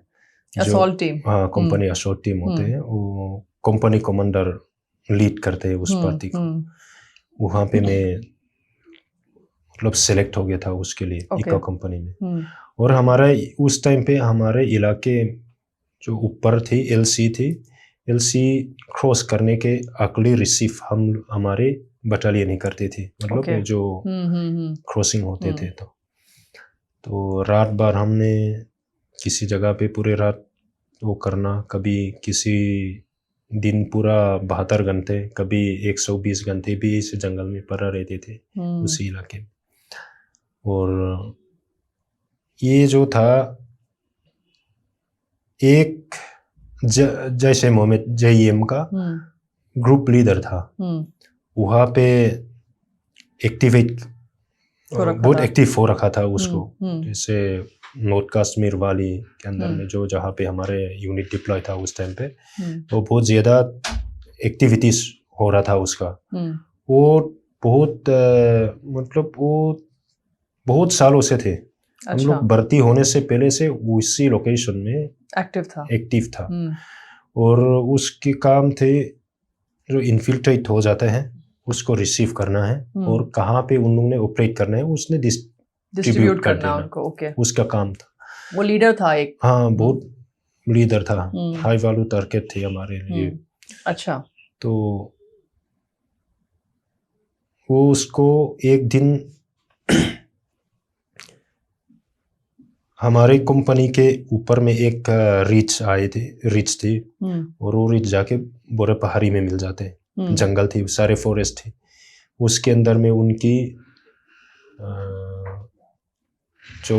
असॉल्ट टीम। हाँ, कंपनी असॉल्ट टीम होते हैं, वो कंपनी कमांडर लीड करते हैं उस पार्टी को। वहाँ पे मैं मतलब सेलेक्ट हो गया था उसके लिए इको कंपनी में। और हमारा उस टाइम पे हमारे इलाके जो ऊपर थी एलसी क्रॉस करने के अगले रिसीव हम हमारे बटालियन ही करते थे, मतलब जो क्रॉसिंग होते थे। तो रात भर हमने किसी जगह पे पूरे रात वो करना, कभी किसी दिन पूरा 72 घंटे, कभी 120 घंटे भी इस जंगल में पड़ा रहते थे उसी इलाके में। और ये जो था एक जैसे मोहम्मद JEM का ग्रुप लीडर था, वहाँ पे एक्टिवेट बहुत एक्टिव हो रखा था उसको। जैसे नॉर्थ कश्मीर वाली के अंदर में जो जहाँ पे हमारे यूनिट डिप्लॉय था उस टाइम पे, वो बहुत ज़्यादा एक्टिविटीज हो रहा था उसका। वो बहुत मतलब वो बहुत सालों से थे। हम लोग भर्ती होने से पहले से उसी लोकेशन में एक्टिव था। और उसके काम थे जो इन्फिल्ट्रेट हो जाते हैं उसको रिसीव करना है, और कहाँ पे उन लोगों ने ऑपरेट करना है उसने डिस्ट्रीब्यूट कर देना उनको। उसका काम था। वो लीडर था एक। हाँ, बहुत लीडर था, हाई वैल्यू टारगेट थे हमारे लिए। अच्छा। तो वो उसको एक दिन हमारे कंपनी के ऊपर में एक रिच थी, और वो रिच जाके बोरे पहाड़ी में मिल जाते, जंगल थी, सारे फॉरेस्ट थे। उसके अंदर में उनकी जो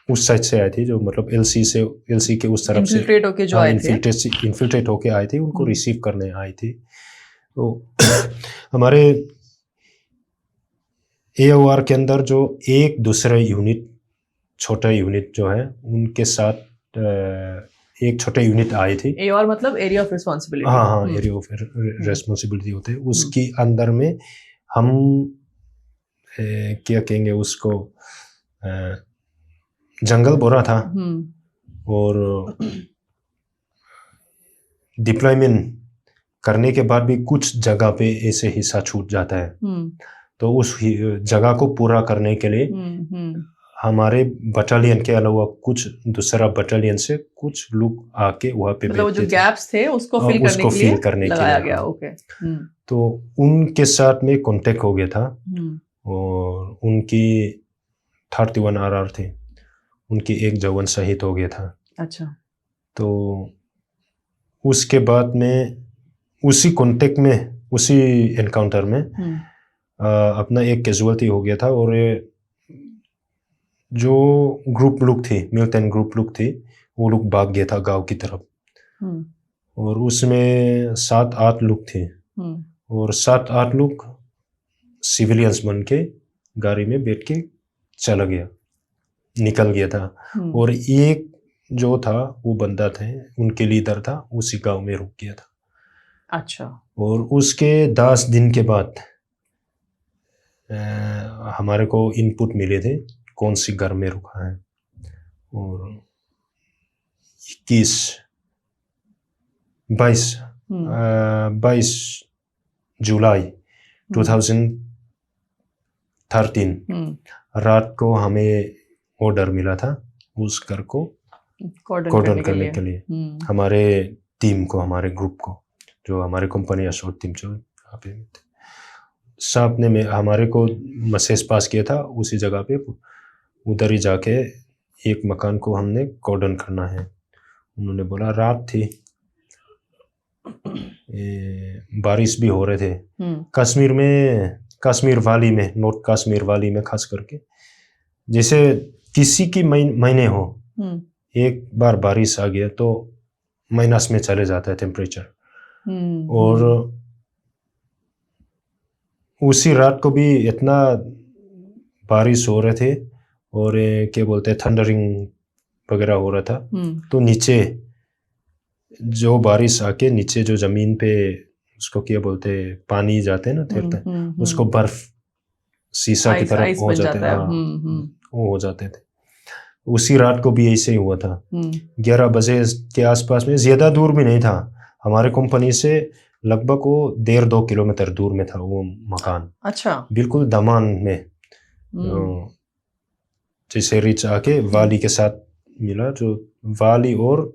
उस साइड से आई थी, जो मतलब एलसी के उस तरफ से इन्फिल्ट्रेट होके आए थे, उनको रिसीव करने आई थी। तो हमारे AOR के अंदर जो एक दूसरे यूनिट, छोटा यूनिट जो है, उनके साथ एक छोटे यूनिट आई थी। AOR मतलब एरिया ऑफ रिस्पांसिबिलिटी। हाँ, एरिया ऑफ रिस्पांसिबिलिटी होते हैं। उसकी अंदर में हम क्या कहेंगे उसको, जंगल बोरा था, और डिप्लॉयमेंट करने के बाद भी कुछ जगह पे ऐसे हिस्सा छूट जाता है, तो उस जगह को पूरा करने के लिए हमारे बटालियन के अलावा कुछ दूसरा बटालियन से कुछ लोग आके वहाँ पे मतलब जो गैप्स थे उसको फिल करने के लिए लगाया गया। ओके। तो उनके साथ में कांटेक्ट हो गया था, और उनकी 31 RR थे, उनकी एक जवान शहीद हो गया था। अच्छा। तो उसके बाद में उसी कांटेक्ट में, उसी एनकाउंटर में अपना एक कैजुअलिटी हो गया था, और जो ग्रुप लोग थे, मिलिटेंट ग्रुप लोग थे, वो लोग भाग गया था गांव की तरफ, और उसमें 7-8 लोग थे, और 7-8 लोग सिविलियंस बन के गाड़ी में बैठ के चला गया, निकल गया था। और एक जो था वो बंदा थे, उनके लीडर था, उसी गांव में रुक गया था। अच्छा। और उसके 10 दिन के बाद हमारे को इनपुट मिले थे कौन सी घर में रुका है, और 22 जुलाई 2013 रात को हमें ऑर्डर मिला था उस घर को कॉर्डन करने के लिए हमारे टीम को, हमारे ग्रुप को, जो हमारे कंपनी असोर्ट टीम जो यहाँ पे थे, सब ने हमारे को मैसेज पास किया था उसी जगह पे, उधर ही जाके एक मकान को हमने कॉर्डन करना है। उन्होंने बोला, रात थी, बारिश भी हो रहे थे कश्मीर में, कश्मीर वाली में, नॉर्थ कश्मीर वाली में खास करके, जैसे किसी की महीने हो, एक बार बारिश आ गया तो माइनस में चले जाता है टेम्परेचर। और उसी रात को भी इतना बारिश हो रहे थे, और क्या बोलते हैं, थंडरिंग वगैरह हो रहा था। तो नीचे जो बारिश आके नीचे जो जमीन पे उसको क्या बोलते हैं, पानी जाते हैं ना, तैरते हैं, उसको बर्फ शीशा की तरह हो जाते हैं, वो हो जाते थे। उसी रात को भी ऐसे ही हुआ था। 11 बजे के आसपास में, ज्यादा दूर भी नहीं था हमारे कंपनी से, लगभग वो 1.5-2 किलोमीटर दूर में था वो मकान। अच्छा। बिल्कुल दमान में, जैसे रिच आके वाली के साथ मिला, जो वाली और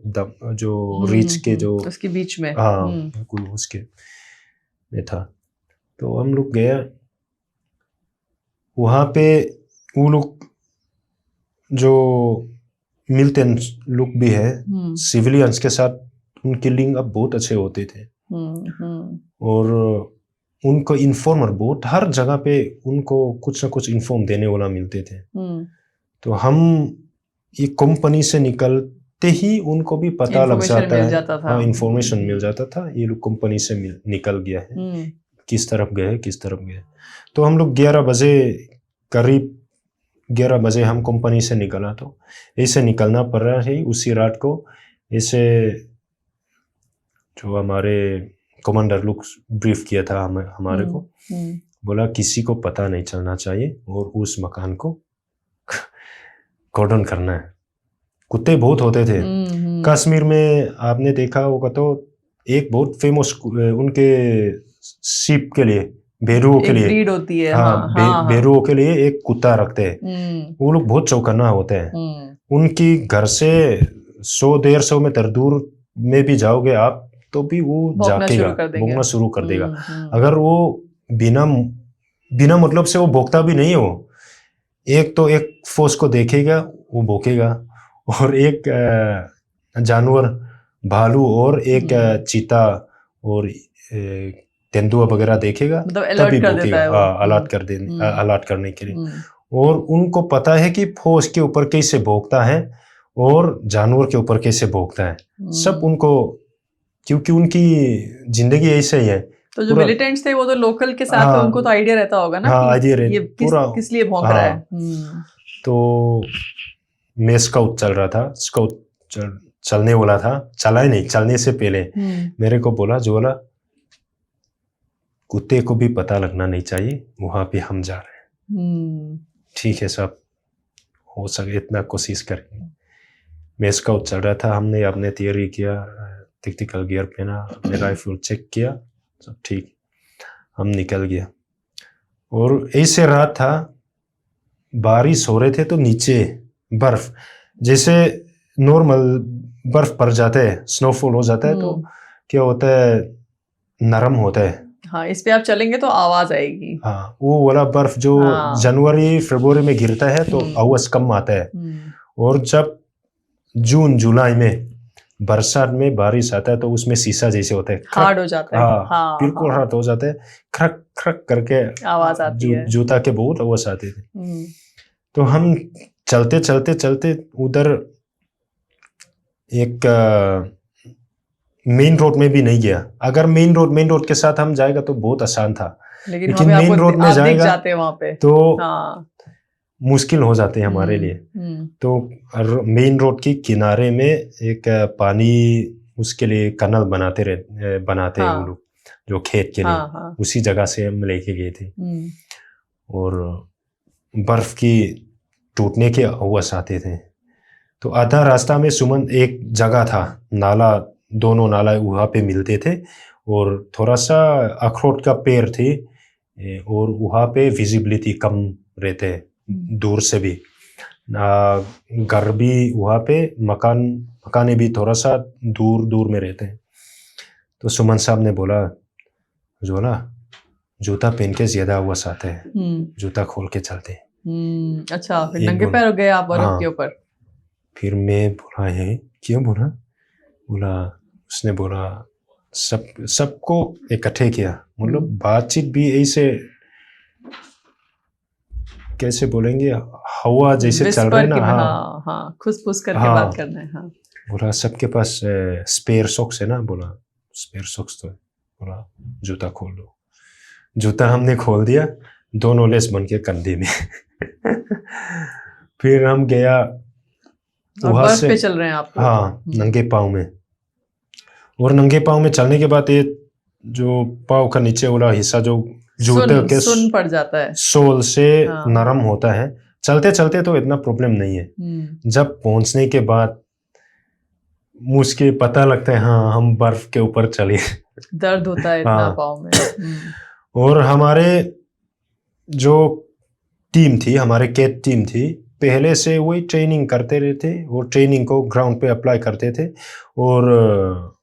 जो रिच के जो उसके बीच में, हाँ बिल्कुल उसके में था। तो हम लोग गए वहाँ पे, वो लोग जो मिलते लोग भी है सिविलियंस के साथ, उनके लिंक अब बहुत अच्छे होते थे, और उनको इन्फॉर्मर बहुत, हर जगह पे उनको कुछ ना कुछ इन्फॉर्म देने वाला मिलते थे। तो हम ये कंपनी से निकलते ही उनको भी पता लग जाता है, हाँ इन्फॉर्मेशन मिल जाता था, ये लोग कंपनी से निकल गया है, किस तरफ गए, किस तरफ गए। तो हम लोग 11 बजे, करीब 11 बजे हम कंपनी से निकला, तो ऐसे निकलना पड़ रहा है। उसी रात को ऐसे जो हमारे कमांडर लोग ब्रीफ किया था हमारे को, बोला किसी को पता नहीं चलना चाहिए, और उस मकान को कॉर्डन करना है। कुत्ते बहुत होते थे कश्मीर में, आपने देखा होगा तो एक बहुत फेमस उनके सीप के लिए, भेड़ुओं के लिए ब्रीड होती है, भेड़ुओं के लिए एक कुत्ता रखते हैं। वो लोग बहुत चौकन्ना होते हैं। उनकी घर से 100-150 मीटर दूर में भी जाओगे आप तो भी वो जाकेगा, भौंकना शुरू कर देगा। अगर वो बिना मतलब से वो भौंकता भी नहीं हो, एक तो एक फोर्स को देखेगा वो भौंकेगा, और एक जानवर, भालू और एक चीता और तेंदुआ वगैरह देखेगा तभी भौंकेगा, अलर्ट करने के लिए। और उनको पता है कि फौज के ऊपर कैसे भौंकता है और जानवर के ऊपर कैसे भौंकता है, सब उनको, क्योंकि उनकी जिंदगी ऐसे ही है। तो जो मिलिटेंट्स थे वो तो लोकल के साथ, तो उनको तो आइडिया रहता होगा ना, कि ये किस लिए भौंक रहा है। तो मैं स्काउट चल रहा था, स्काउट चलने वाला था, चला ही नहीं, चलने से पहले मेरे को बोला, जो बोला कुत्ते को भी पता लगना नहीं चाहिए वहां पे हम जा रहे हैं। ठीक है सब, हो सके इतना कोशिश करेंगे। मैं स्काउट चल रहा था, हमने अपने तैयारी किया, टेक्टिकल गियर पहना, अपने राइफल चेक किया, सब ठीक, हम निकल गया। और ऐसे रात था, बारिश हो रहे थे, तो नीचे बर्फ, जैसे नॉर्मल बर्फ पड़ जाते है, स्नोफॉल हो जाता है, तो क्या होता है, नरम होता है। हाँ, इस पे आप चलेंगे तो आवाज आएगी। हाँ, वो वाला बर्फ जो जनवरी फरवरी में गिरता है तो आवाज कम आता है। और जब जून जुलाई में बरसात में बारिश आता है तो उसमें शीशा जैसे होता है, हार्ड हो जाता है। हाँ, बिल्कुल हार्ड हो जाता है, खरक खरक करके आवाज आती है, जूता के बहुत आवाज आती थी। तो हम चलते चलते चलते उधर एक मेन रोड में भी नहीं गया। अगर मेन रोड के साथ हम जाएगा तो बहुत आसान था, लेकिन मेन रोड में जाएगा वहाँ पे तो मुश्किल हो जाते हैं हमारे लिए। तो मेन रोड के किनारे में एक पानी, उसके लिए कनल बनाते हैं वो लोग, जो खेत के लिए, उसी जगह से हम लेके गए थे। और बर्फ की टूटने के आवाज आते थे। तो आधा रास्ता में सुमन एक जगह था, नाला, दोनों नाला वहाँ पे मिलते थे, और थोड़ा सा अखरोट का पेड़ थे, और वहाँ पे विजिबिलिटी कम रहते हैं दूर से भी। घर भी वहाँ पे, मकाने भी थोड़ा सा दूर दूर में रहते हैं। तो सुमन साहब ने बोला, जोला जूता पहन के ज्यादा आवाज आते हैं, जूता खोल के चलते हैं। अच्छा, फिर नंगे पैर गए आप बर्फ के ऊपर? फिर मैं बोला, है क्यों बोला? उसने बोला सबको इकट्ठे किया, मतलब बातचीत भी ऐसे, कैसे बोलेंगे, हवा जैसे चल रहे ना, हाँ, खुस-फुस करके बात करना है। हाँ, बोला सबके पास स्पेयर सॉक्स है ना? बोला स्पेयर सॉक्स तो है। बोला जूता खोल दो। जूता हमने खोल दिया, दोनों लेस बन के कंधे में। फिर हम गया, वहां से पे चल रहे हैं आप? हाँ, नंगे पाँव में। और नंगे पाँव में चलने के बाद ये जो पाँव का नीचे वाला हिस्सा जो जूते के सुन पड़ जाता है, सोल से नरम होता है। चलते चलते तो इतना प्रॉब्लम नहीं है, जब पहुंचने के बाद मुझे पता लगता है, हाँ हम बर्फ के ऊपर चले। दर्द होता है इतना पाँव में। और हमारे जो टीम थी, हमारे कैट टीम थी, पहले से वही ट्रेनिंग करते रहते, और ट्रेनिंग को ग्राउंड पे अप्लाई करते थे। और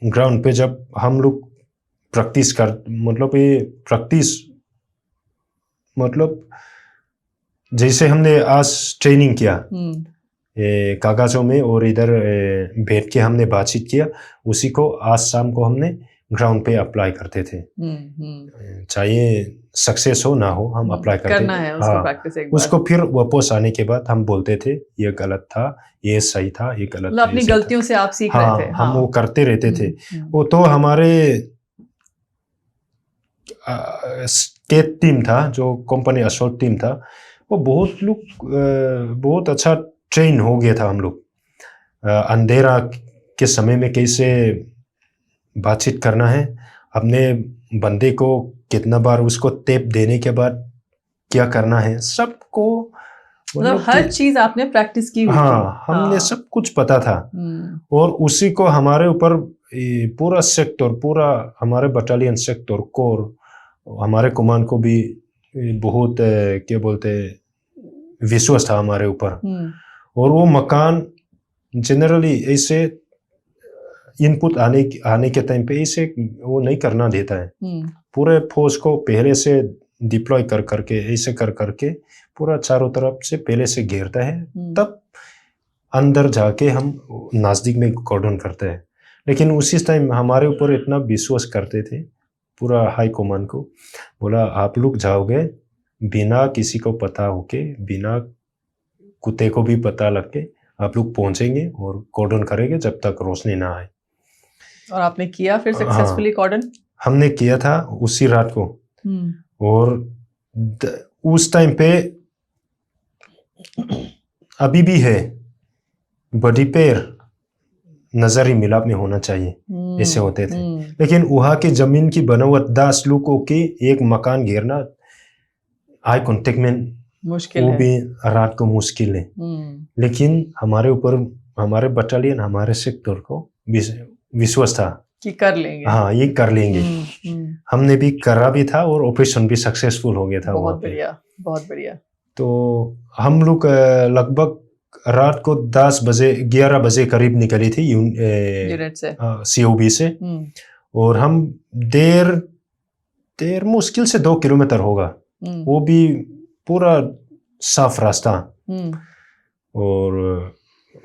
ग्राउंड पे जब हम लोग प्रैक्टिस मतलब जैसे हमने आज ट्रेनिंग किया कागजों में, और इधर बैठ के हमने बातचीत किया, उसी को आज शाम को हमने ग्राउंड पे अप्लाई करते थे। चाहे सक्सेस हो ना हो, हम अप्लाई करते थे। उसको प्रैक्टिस एक बार। उसको फिर वापस आने के बाद हम बोलते थे, ये गलत था, ये सही था, ये गलत था। अपनी गलतियों से आप सीख रहे थे। हम वो करते रहते थे। वो तो हमारे स्टेट टीम था, जो कंपनी असोल्ट टीम था, वो बहुत अच्छा ट्रेन हो गया था। हम लोग अंधेरा के समय में कैसे बातचीत करना है, अपने बंदे को कितना बार उसको टेप देने के बाद क्या करना है, सबको मतलब हर चीज आपने प्रैक्टिस की हुई थी। हमने सब कुछ पता था। और उसी को हमारे ऊपर पूरा सेक्टर, पूरा हमारे बटालियन सेक्टर, कोर, हमारे कमांड को भी बहुत क्या बोलते विश्वास था हमारे ऊपर। और वो मकान जनरली ऐसे इनपुट आने के टाइम पे ऐसे वो नहीं करना देता है। पूरे फोर्स को पहले से डिप्लॉय कर करके, ऐसे कर करके पूरा चारों तरफ से पहले से घेरता है, तब अंदर जाके हम नजदीक में कॉर्डन करते हैं। लेकिन उसी टाइम हमारे ऊपर इतना विश्वास करते थे पूरा हाई कमांड को। बोला आप लोग जाओगे बिना किसी को पता होके, बिना कुत्ते को भी पता लग के, आप लोग पहुंचेंगे और कॉर्डन करेंगे जब तक रोशनी ना आए। और आपने किया फिर सक्सेसफुली कॉर्डन? हमने किया था उसी रात को। और उस टाइम पे अभी भी है, बॉडी पैर नजरी मिलाप में होना चाहिए, ऐसे होते थे। लेकिन वहां की जमीन की बनावट 10 लोगों की एक मकान घेरना, आई कांटेक्ट में मुश्किल वो है। भी रात को मुश्किल है। लेकिन हमारे ऊपर, हमारे बटालियन, हमारे सेक्टर को विश्वास था कि कर लेंगे। हाँ ये कर लेंगे। हमने भी करा भी था और ऑपरेशन भी सक्सेसफुल हो गया था। बहुत बढ़िया, बहुत बढ़िया। तो हम लोग लगभग रात को 11 बजे करीब निकली थी यूनिट से, COB से। और हम देर मुश्किल से 2 किलोमीटर होगा, वो भी पूरा साफ रास्ता। और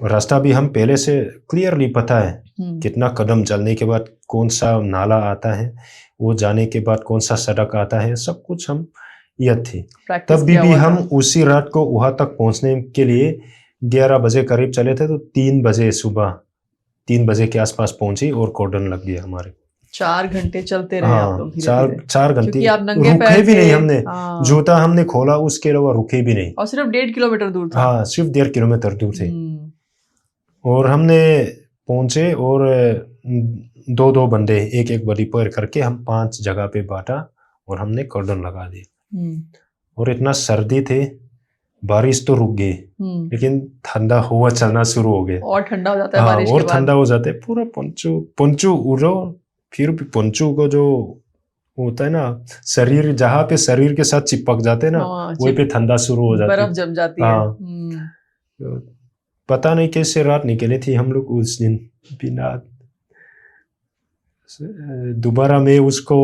रास्ता भी हम पहले से क्लियरली पता है कितना कदम चलने के बाद कौन सा नाला आता है, वो जाने के बाद कौन सा सड़क आता है, सब कुछ हम याद थी। तब भी हम उसी रात को वहां तक पहुंचने के लिए 11 बजे करीब चले थे, तो 3 बजे सुबह 3 बजे के आसपास पहुंची और कॉर्डन लग गया हमारे। 4 घंटे चलते रहे आप लोग? चार घंटे रुके भी नहीं हमने। जूता हमने खोला, उसके अलावा रुके भी नहीं। और सिर्फ 1.5 किलोमीटर दूर था। हाँ, सिर्फ 1.5 किलोमीटर दूर थे। और हमने पहुंचे और 2-2 बंदे एक बड़ी पैर करके हम 5 जगह पे बांटा और हमने कॉर्डन लगा दिया। और इतना सर्दी थे, बारिश तो रुक गई, लेकिन ठंडा हवा चलना शुरू हो गया। और ठंडा हो जाता है बारिश के बाद। और ठंडा हो जाता है पूरा। पंचू उड़ो, फिर भी पंचू को जो होता है ना, शरीर जहाँ पे शरीर के साथ चिपक जाते हैं ना, वहीं पे ठंडा शुरू हो जाती है, बर्फ जम जाती है। पता नहीं कैसे रात निकली थी हम लोग उस दिन। बिना दोबारा में उसको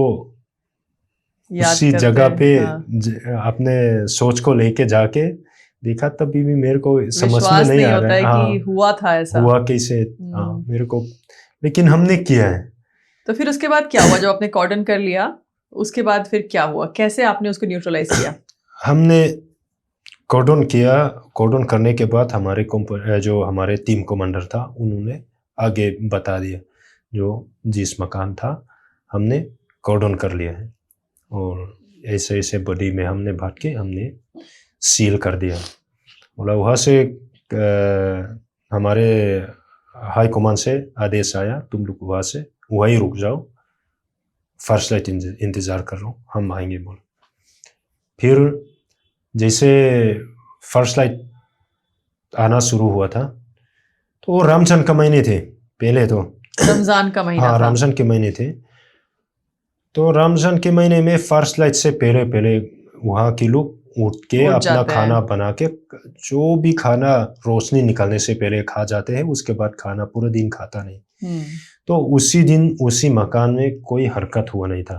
उसी जगह पे अपने सोच को लेके जाके देखा, तभी भी मेरे को समझ में नहीं आ रहा है कि हुआ था ऐसा, हुआ कैसे। मेरे को, लेकिन हमने किया है। तो फिर उसके बाद क्या हुआ? जब आपने कॉर्डन कर लिया, उसके बाद फिर क्या हुआ? कैसे आपने उसको न्यूट्रलाइज किया? हमने कॉर्डन किया। कॉर्डन करने के बाद जो हमारे टीम कमांडर था, उन्होंने आगे बता दिया जो जिस मकान था हमने कॉर्डन कर लिया है, और ऐसे ऐसे बॉडी में हमने बांट के हमने सील कर दिया। बोला वहाँ से हमारे हाई कमांड से आदेश आया, तुम लोग वहाँ से वहीं रुक जाओ, फर्स्ट लाइट इंतज़ार कर रहा हूँ, हम आएंगे बोल। फिर जैसे फर्स्ट लाइट आना शुरू हुआ था, तो वो रमजान का महीने थे पहले, तो रमजान का महीना। हाँ, रमजान के महीने थे। तो रमजान के महीने में फर्स्ट लाइट से पहले वहाँ के लोग उठ के अपना खाना बना के, जो भी खाना रोशनी निकलने से पहले खा जाते हैं, उसके बाद खाना पूरा दिन खाता नहीं। तो उसी दिन उसी मकान में कोई हरकत हुआ नहीं था।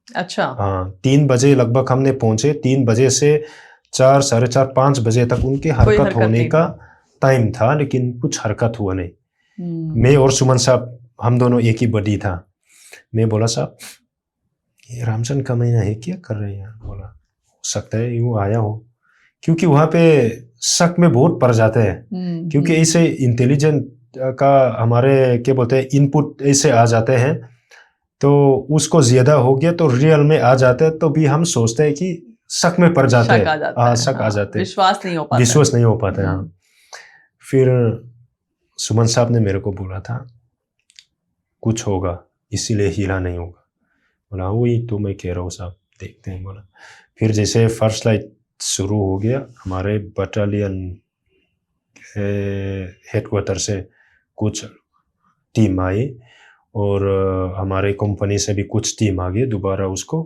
अच्छा। हाँ, 3 बजे लगभग हमने पहुंचे। 3 बजे से 4, 4:30, 5 बजे तक उनकी हरकत होने का टाइम था, लेकिन कुछ हरकत हुआ नहीं। मैं और सुमन साहब, हम दोनों एक ही बॉडी था। मैं बोला, साहब ये रमजान का महीना है, क्या कर रहे हैं? बोला हो सकता है यूँ आया हो, क्योंकि वहाँ पे शक में बहुत पड़ जाते हैं, क्योंकि ऐसे इंटेलिजेंट का हमारे क्या बोलते हैं इनपुट ऐसे आ जाते हैं, तो उसको ज्यादा हो गया तो रियल में आ जाते हैं, तो भी हम सोचते हैं कि शक में पड़ जाते हैं। शक आ जाते हैं, विश्वास नहीं हो पाता है। हाँ, फिर सुमन साहब ने मेरे को बोला था कुछ होगा, इसीलिए हिला नहीं होगा। बोला वही तो मैं कह रहा हूँ साहब, देखते हैं। बोला फिर जैसे फर्स्ट लाइट शुरू हो गया, हमारे बटालियन हेडक्वार्टर से कुछ टीम आई, और हमारे कंपनी से भी कुछ टीम आ गई। दोबारा उसको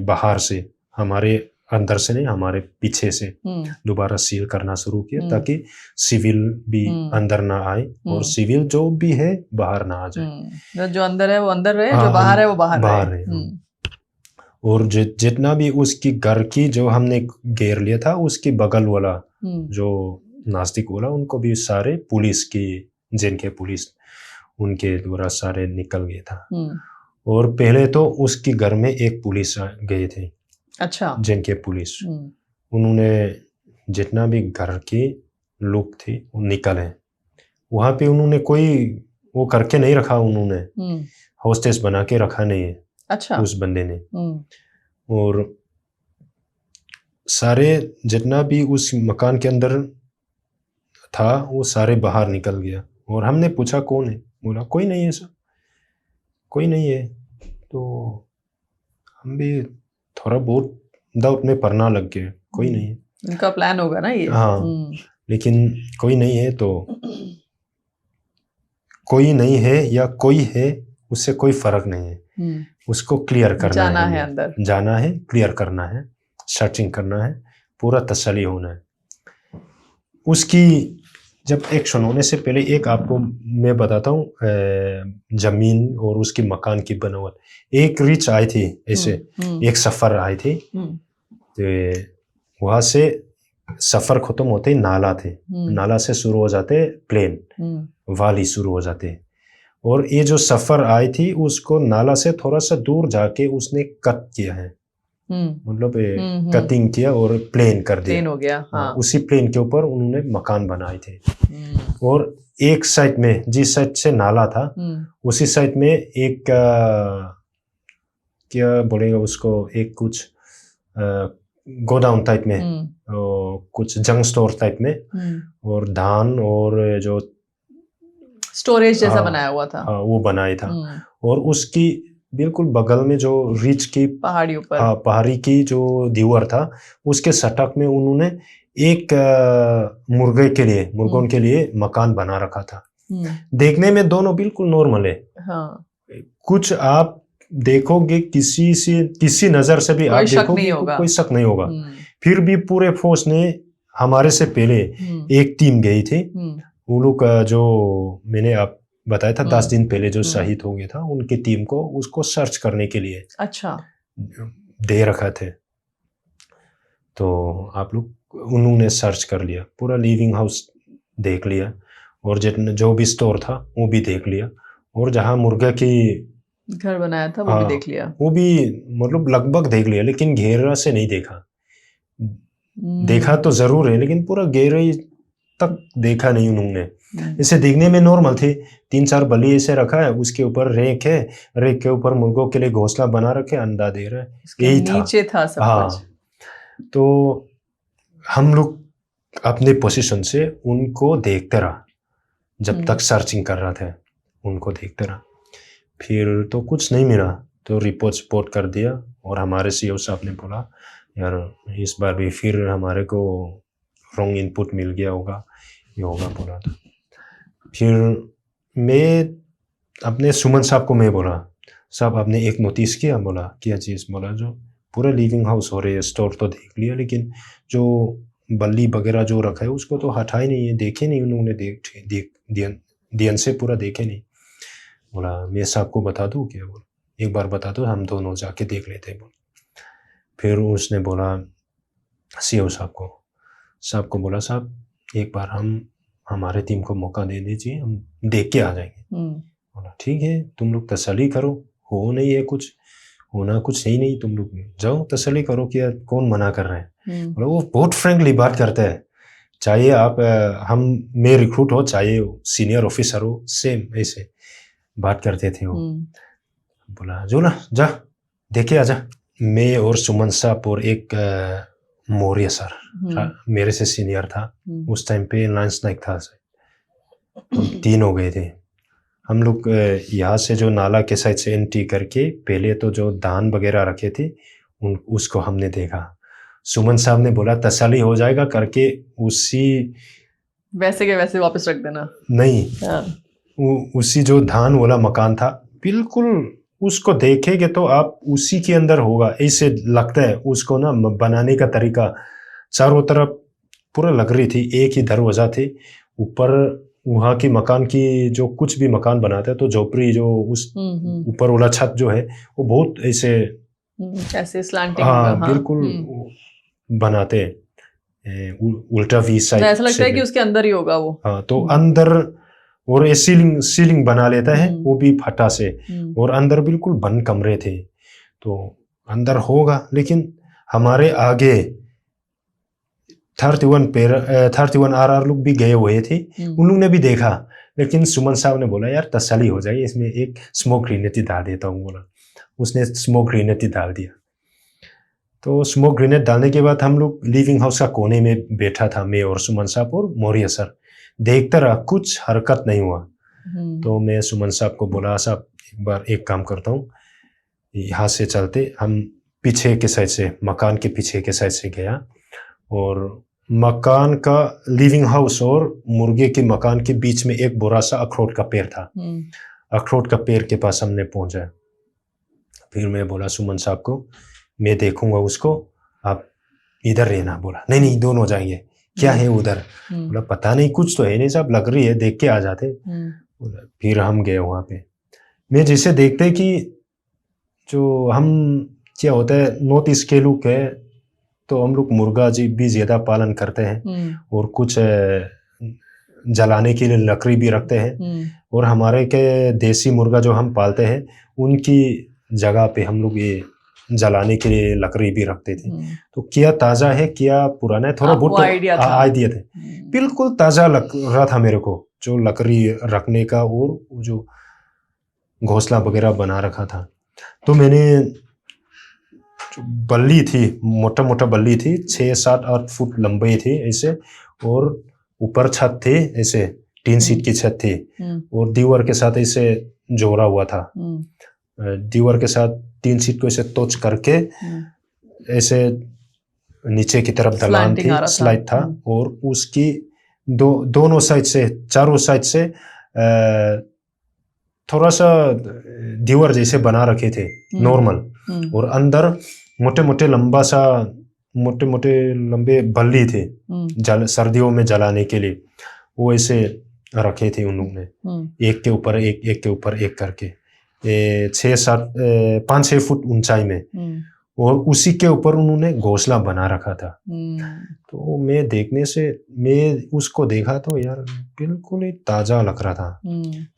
बाहर से, हमारे अंदर से नहीं, हमारे पीछे से दोबारा सील करना शुरू किया, ताकि सिविल भी अंदर ना आए और सिविल जो भी है बाहर ना आ जाए। जो अंदर है वो अंदर रहे, जो बाहर है वो बाहर रहे। और जितना भी उसकी घर की जो हमने घेर लिया था, उसकी बगल वाला जो नास्तिक वाला, उनको भी सारे पुलिस की, जिनके पुलिस उनके द्वारा सारे निकल गया था। और पहले तो उसके घर में एक पुलिस गए थे। अच्छा। जिनके पुलिस, उन्होंने जितना भी घर के लोग थे वो निकले। वहाँ पे उन्होंने कोई वो करके नहीं रखा, उन्होंने होस्टेस बना के रखा नहीं है। अच्छा। उस बंदे ने। और सारे जितना भी उस मकान के अंदर था वो सारे बाहर निकल गया। और हमने पूछा कौन है? बोला कोई नहीं है सर, कोई नहीं है। तो हम भी थोड़ा बहुत डाउट में पड़ना लग गए, कोई नहीं है, इनका प्लान होगा ना ये। हाँ, लेकिन कोई नहीं है। तो कोई नहीं है या कोई है, उससे कोई फर्क नहीं है। उसको क्लियर करना जाना है, अंदर जाना है, क्लियर करना है, सर्चिंग करना है, पूरा तसल्ली होना है उसकी। जब एक्शन होने से पहले एक आपको मैं बताता हूँ, जमीन और उसकी मकान की बनावट। एक रिच आई थी ऐसे, एक सफर आई थी, तो वहां से सफर खत्म होते नाला थे, नाला से शुरू हो जाते प्लेन, वाली शुरू हो जाते। और ये जो सफर आई थी उसको नाला से थोड़ा सा दूर जाके उसने कट किया है, मतलब कटिंग किया और प्लेन कर दिया, प्लेन हो गया। हाँ। उसी प्लेन के ऊपर उन्होंने मकान बनाए थे। और एक साइड में, जिस साइड से नाला था उसी साइड में एक क्या बोलेंगे उसको, एक कुछ गोडाउन टाइप में, कुछ जंक स्टोर टाइप में, और धान और जो स्टोरेज जैसा बनाया हुआ था, वो बनाया था। और उसकी बिल्कुल बगल में जो रिच की पहाड़ी ऊपर, पहाड़ी की जो दीवार था, उसके सटक में उन्होंने एक मुर्गों के लिए मकान बना रखा था। देखने में दोनों बिल्कुल नॉर्मल है। हाँ। कुछ आप देखोगे किसी नजर से भी आप देखोगे कोई शक नहीं होगा। फिर भी पूरे फोर्स ने, हमारे से पहले एक टीम गई थी, वो लोग जो मैंने आप बताया था 10 दिन पहले जो शहीद हो गया था, उनकी टीम को उसको सर्च करने के लिए अच्छा दे रखा थे। तो आप लोग, उन्होंने सर्च कर लिया, पूरा लिविंग हाउस देख लिया, और जो भी स्टोर था वो भी देख लिया, और जहाँ मुर्गा की घर बनाया था वो भी देख लिया, वो भी मतलब लगभग देख लिया, लेकिन गहरा से नहीं देखा। देखा तो जरूर है लेकिन पूरा गहराई तक देखा नहीं उन्होंने। इसे देखने में नॉर्मल थे, 3-4 बल्ली ऐसे रखा है, उसके ऊपर रेक है, रेक के ऊपर मुर्गों के लिए घोंसला बना रखे, अंडा दे रहा है, यही था। नीचे था सब कुछ। तो हम लोग अपने पोजीशन से उनको देखते रहा, जब तक सर्चिंग कर रहा था उनको देखते रहा। फिर तो कुछ नहीं मिला, तो रिपोर्ट कर दिया, और हमारे सीईओ साहब ने बोला यार इस बार भी फिर हमारे को रॉन्ग इनपुट मिल गया होगा, ये होगा बोला था। फिर मैं अपने सुमन साहब को मैं बोला, साहब आपने एक नोटिस किया? बोला क्या चीज़? बोला जो पूरा लिविंग हाउस हो रही है, स्टोर तो देख लिया, लेकिन जो बल्ली वगैरह जो रखा है उसको तो हटा ही नहीं है, देखे नहीं उन्होंने, ध्यान से पूरा देखे नहीं। बोला मैं साहब को बता दूँ क्या? बोला एक बार बता दो, हम दोनों जाके देख लेते हैं। फिर उसने बोला सीईओ साहब को बोला साहब एक बार हमारे टीम को मौका दे दीजिए, हम देख के आ जाएंगे। बोला ठीक है, तुम लोग तसल्ली करो, हो नहीं है कुछ, होना कुछ है नहीं, तुम लोग जाओ तसल्ली करो, क्या कौन मना कर रहे हैं। बोला वो बहुत फ्रेंकली बात करता है, चाहे आप मैं रिक्रूट हो, चाहे सीनियर ऑफिसर हो, सेम ऐसे बात करते थे वो। बोला जो ना जा देखे आजा। मैं और सुमन साहब और एक मौर्य सर मेरे से सीनियर था, उस टाइम पे लंच नाइक था, हम 3 हो गए थे। हम लोग यहाँ से जो नाला के साइड से एंट्री करके पहले तो जो धान वगैरह रखे थे उसको हमने देखा। सुमन साहब ने बोला तसल्ली हो जाएगा करके, उसी वैसे के वैसे वापस रख देना नहीं, उसी जो धान वाला मकान था बिल्कुल उसको देखेंगे तो आप उसी के अंदर होगा ऐसे लगता है। उसको ना बनाने का तरीका, चारों तरफ पूरा लग रही थी, एक ही दरवाजा थे ऊपर। वहाँ की मकान की जो कुछ भी मकान बनाते हैं तो झोपड़ी जो उस ऊपर वाला छत जो है वो बहुत ऐसे स्लैंटिंग, बिल्कुल बनाते हैं, उल्टा वी साइड, ऐसा लगता है कि उसके अंदर ही होगा वो। हाँ, तो अंदर और ये सीलिंग बना लेता है वो भी फटा से, और अंदर बिल्कुल बंद कमरे थे, तो अंदर होगा। लेकिन हमारे आगे 31 आरआर लोग भी गए हुए थे, उन लोगों ने भी देखा, लेकिन सुमन साहब ने बोला यार तसल्ली हो जाए, इसमें एक स्मोक ग्रेनेड डाल देता हूँ। बोला उसने स्मोक ग्रेनेड डाल दिया। तो स्मोक ग्रेनेड डालने के बाद हम लोग लिविंग हाउस का कोने में बैठा था, मैं और सुमन साहब और मौर्य सर, देखता रहा, कुछ हरकत नहीं हुआ। तो मैं सुमन साहब को बोला साहब एक बार एक काम करता हूँ, यहाँ से चलते, हम पीछे के साइड से, मकान के पीछे के साइड से गया, और मकान का लिविंग हाउस और मुर्गे के मकान के बीच में एक बड़ा सा अखरोट का पेड़ था। अखरोट का पेड़ के पास हमने पहुंचा। फिर मैं बोला सुमन साहब को, मैं देखूंगा उसको, आप इधर रहना। बोला नहीं नहीं, दोनों जाएंगे। क्या है उधर? बोला पता नहीं, कुछ तो है नहीं साहब, लग रही है, देख के आ जाते। फिर हम गए वहां पे। मैं जैसे देखते कि जो हम क्या होता है, नॉर्थ ईस्ट के लोग है तो हम लोग मुर्गा जी भी ज्यादा पालन करते हैं और कुछ जलाने के लिए लकड़ी भी रखते हैं। और हमारे के देसी मुर्गा जो हम पालते हैं उनकी जगह पे हम लोग ये जलाने के लिए लकड़ी भी रखते थे। तो क्या ताजा है क्या पुराना है, थोड़ा बहुत आइडिया थे। बिल्कुल ताजा लग रहा था मेरे को, जो लकड़ी रखने का और जो घोंसला वगैरह बना रखा था। तो मैंने जो बल्ली थी, मोटा मोटा बल्ली थी, 6, 7, 8 फुट लंबी थी ऐसे, और ऊपर छत थी ऐसे, 3 सीट की छत थी और दीवार के साथ ऐसे जोड़ा हुआ था। दीवार के साथ 3 सीट को ऐसे टच करके ऐसे नीचे की तरफ ढलान थी, स्लाइड था। और उसकी दोनों साइड से, चारों साइड से थोड़ा सा दीवार जैसे बना रखे थे नॉर्मल, और अंदर मोटे मोटे लंबे बल्ली थे सर्दियों में जलाने के लिए, वो ऐसे रखे थे उन लोगों ने, एक के ऊपर एक, एक के ऊपर एक करके, 5-6 फुट ऊंचाई में। और उसी के ऊपर उन्होंने घोंसला बना रखा था। तो मैं देखने से, मैं उसको देखा तो यार बिल्कुल ही ताजा लग रहा था।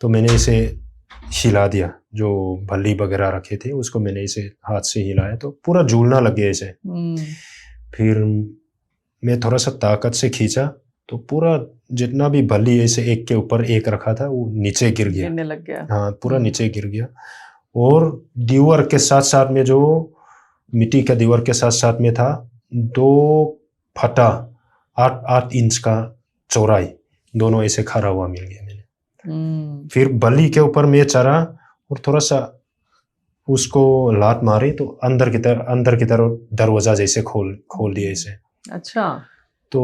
तो मैंने इसे हिला दिया, जो भल्ली वगैरह रखे थे उसको मैंने इसे हाथ से हिलाया तो पूरा झूलना लग गया इसे। फिर मैं थोड़ा सा ताकत से खींचा तो पूरा जितना भी भल्ली ऐसे एक के ऊपर एक रखा था वो नीचे गिर गया, गिरने लग गया। हाँ, पूरा नीचे गिर गया। और दीवार के साथ साथ में, जो मिट्टी का दीवार के साथ साथ में था, 2 फटा 8 इंच का चौड़ाई, दोनों ऐसे खड़ा हुआ मिल गया मैंने। फिर बल्ली के ऊपर मैं चढ़ा और थोड़ा सा उसको लात मारी तो अंदर की तरफ दरवाजा जैसे खोल दिया इसे। अच्छा। तो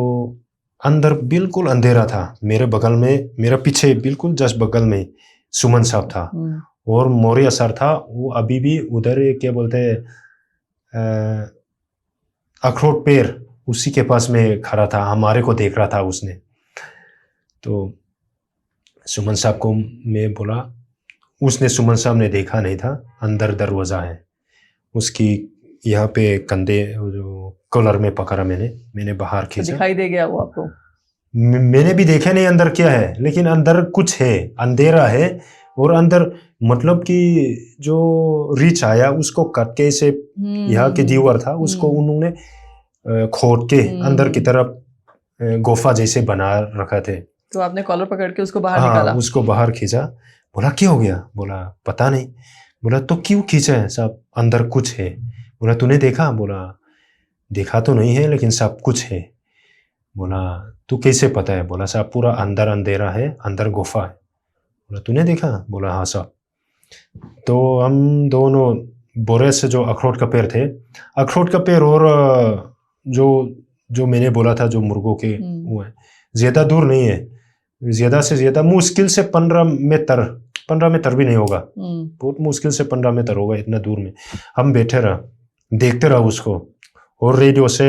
अंदर बिल्कुल अंधेरा था। मेरे बगल में, मेरा पीछे बिल्कुल जस्ट बगल में सुमन साहब था और मौर्य सर था। वो अभी भी उधर क्या बोलते हैं, अखरोट पेड़, उसी के पास में खड़ा था, हमारे को देख रहा था उसने। तो सुमन साहब को मैं बोला, उसने, सुमन साहब ने देखा नहीं था, अंदर दरवाजा है उसकी, यहाँ पे कंधे जो कॉलर में पकड़ा मैंने बाहर खींचा। दिखाई दे गया वो आपको? मैंने भी देखा नहीं अंदर क्या है, लेकिन अंदर कुछ है, अंधेरा है। और अंदर मतलब कि जो रीच आया उसको कट के से, यहाँ की दीवार था उसको उन्होंने खोद के अंदर की तरफ गुफा जैसे बना रखा थे। तो आपने कॉलर पकड़ के उसको बाहर निकाला? बाहर खींचा। बोला क्या हो गया? बोला पता नहीं। बोला तो क्यों खींचा है? साहब अंदर कुछ है। बोला तूने देखा? बोला देखा तो नहीं है लेकिन सब कुछ है। बोला तू कैसे पता है? बोला साहब पूरा अंदर अंधेरा है, अंदर गुफा है। बोला तूने देखा? बोला हाँ साहब। तो हम दोनों बोरे से, जो अखरोट का पेड़ थे, अखरोट का पेड़ और जो मैंने बोला था जो मुर्गों के वो है, ज्यादा दूर नहीं है, ज्यादा से ज्यादा मुश्किल से 15 मीटर भी नहीं होगा, बहुत मुश्किल से 15 मीटर होगा, इतना दूर में। हम बैठे रहा, देखते रहा उसको। और रेडियो से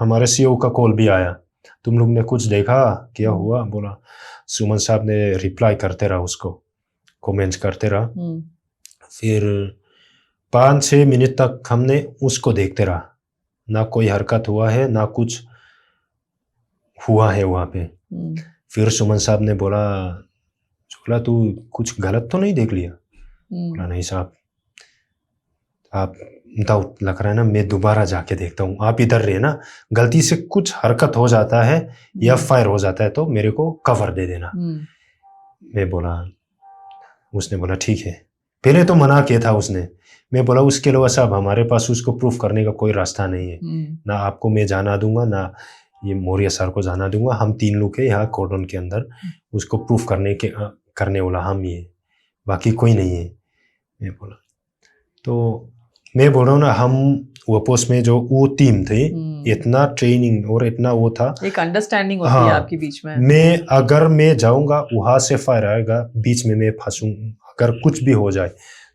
हमारे सीईओ का कॉल भी आया, तुम लोग ने कुछ देखा? क्या हुआ? बोला सुमन साहब ने रिप्लाई करते रहा, उसको कमेंट्स करते रहा। फिर 5-6 मिनट तक हमने उसको देखते रहा, ना कोई हरकत हुआ है ना कुछ हुआ है वहां पे। फिर सुमन साहब ने बोला तू कुछ गलत तो नहीं देख लिया? बोला नहीं साहब, आप डाउट लग रहा है ना, मैं दोबारा जाके देखता हूँ, आप इधर रहे ना, गलती से कुछ हरकत हो जाता है या फायर हो जाता है तो मेरे को कवर दे देना। मैं बोला, उसने बोला ठीक है। पहले तो मना किया था उसने। मैं बोला उसके अलावा साहब हमारे पास उसको प्रूफ करने का कोई रास्ता नहीं है, ना आपको मैं जाना दूंगा ना ये मौर्य सर को जाना दूंगा। हम 3 लोग हैं यहाँ कॉर्डन के अंदर, उसको प्रूफ करने वाला हम ही है, बाकी कोई नहीं है। मैं बोला तो मैं बोल रहा हूँ ना, हम वापस में जो वो टीम थी, इतना ट्रेनिंग और इतना वो था, एक अंडरस्टैंडिंग होती है आपके बीच में। मैं अगर मैं जाऊंगा वहां से फायर आएगा, बीच में मैं फंसूं, अगर कुछ भी हो जाए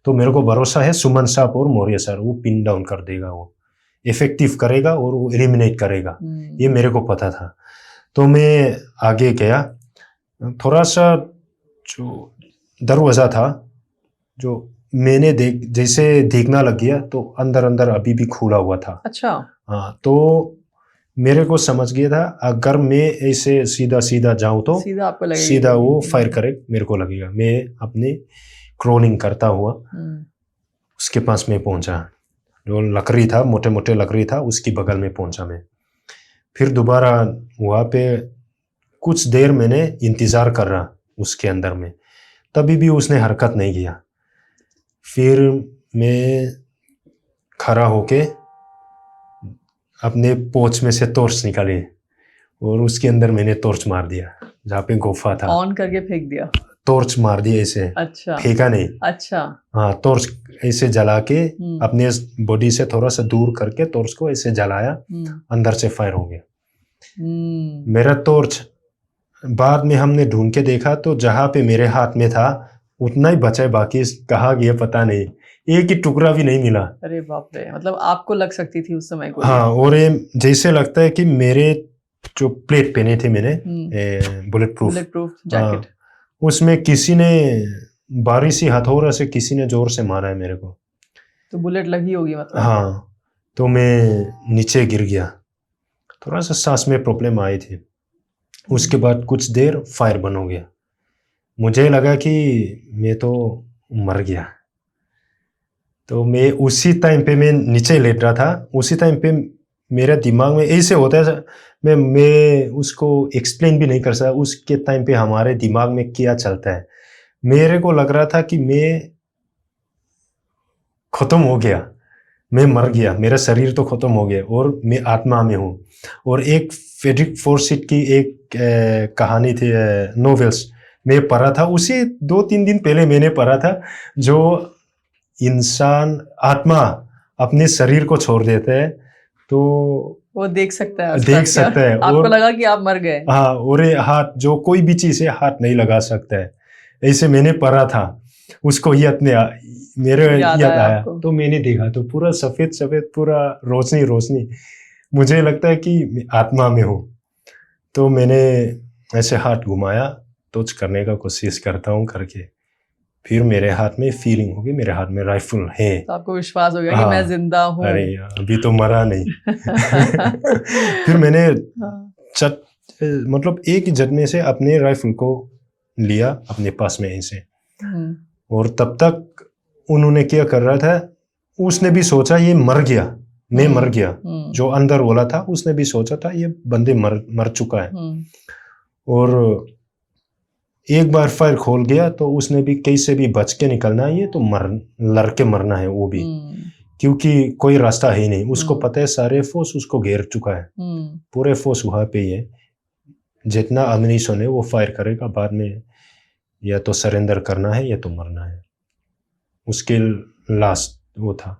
तो मेरे को भरोसा है सुमन साहब और मौर्य सर वो पिन डाउन कर देगा, वो इफेक्टिव करेगा और वो एलिमिनेट करेगा, ये मेरे को पता था। तो मैं आगे गया, थोड़ा सा जो दरवाजा था जो मैंने जैसे देखना लग गया तो अंदर अंदर अभी भी खुला हुआ था। अच्छा। हाँ, तो मेरे को समझ गया था अगर मैं ऐसे सीधा सीधा जाऊं तो सीधा आपको लगेगा, सीधा वो फायर करे मेरे को लगेगा। मैं अपने क्रोलिंग करता हुआ उसके पास में पहुंचा, जो लकड़ी था, मोटे मोटे लकड़ी था, उसकी बगल में पहुंचा मैं। फिर दोबारा वहाँ पे कुछ देर मैंने इंतजार कर रहा उसके अंदर में, तभी भी उसने हरकत नहीं किया। फिर मैं खड़ा होके अपने पोच में से टॉर्च निकाली और उसके अंदर मैंने टॉर्च मार दिया जहाँ पे गुफा था। ऑन करके फेंक दिया? टॉर्च मार दिया ऐसे। अच्छा। फेंका नहीं। अच्छा। हाँ, टॉर्च ऐसे जला के अपने बॉडी से थोड़ा सा दूर करके टॉर्च को ऐसे जलाया, अंदर से फायर हो गया। मेरा टॉर्च बाद में हमने ढूंढ के देखा तो जहाँ पे मेरे हाथ में था उतना ही बचा है, बाकी कहाँ गया पता नहीं, एक ही टुकड़ा भी नहीं मिला। अरे बाप रे, मतलब आपको लग सकती थी उस समय को? हाँ, और ये जैसे लगता है कि मेरे जो प्लेट पहने थे मैंने बुलेट प्रूफ जैकेट, उसमें किसी ने बारिशी हथौड़ा से किसी ने जोर से मारा है मेरे को, तो बुलेट लगी होगी मतलब। हाँ, तो मैं नीचे गिर गया, थोड़ा सा सांस में प्रॉब्लम आई थी। उसके बाद कुछ देर फायर बंद हो गया, मुझे लगा कि मैं तो मर गया। तो मैं उसी टाइम पे मैं नीचे लेट रहा था, उसी टाइम पे मेरा दिमाग में ऐसे होता है, मैं उसको एक्सप्लेन भी नहीं कर सकता उसके टाइम पे हमारे दिमाग में क्या चलता है। मेरे को लग रहा था कि मैं खत्म हो गया, मैं मर गया, मेरा शरीर तो खत्म हो गया और मैं आत्मा में हूँ। और एक फ्रेडरिक फोर्सिथ की एक कहानी थी, नोवेल्स मैं पढ़ा था, उसी 2-3 दिन पहले मैंने पढ़ा था, जो इंसान आत्मा अपने शरीर को छोड़ देता है तो वो देख सकता है और आपको लगा कि आप मर गए। हाँ, और हाथ जो कोई भी चीज है हाथ नहीं लगा सकता है, ऐसे मैंने पढ़ा था। उसको मेरे याद आया तो मैंने देखा तो पूरा सफेद सफेद, पूरा रोशनी रोशनी, मुझे लगता है कि आत्मा में हूँ। तो मैंने ऐसे हाथ घुमाया, टच करने का कोशिश करता हूँ करके, फिर मेरे हाथ में फीलिंग होगी मेरे हाथ में राइफल है, तो आपको विश्वास हो गया कि मैं जिंदा हूँ। अरे अभी तो मरा नहीं। फिर मैंने मतलब एक ही झटके से अपने राइफल को लिया अपने पास में ऐसे, और तब तक उन्होंने क्या कर रहा था, उसने भी सोचा ये मर गया, मैं मर गया, जो अंदर वाला था उसने भी सोचा था ये बंदे मर चुका है। और एक बार फायर खोल गया तो उसने भी कैसे भी बच के निकलना है, ये तो लड़के मरना है वो भी, क्योंकि कोई रास्ता है ही नहीं। उसको पता है सारे फोर्स उसको घेर चुका है, पूरे फोर्स वहां पे ही है, जितना अम्युनिशन है वो फायर करेगा, बाद में या तो सरेंडर करना है या तो मरना है, उसके लास्ट वो था।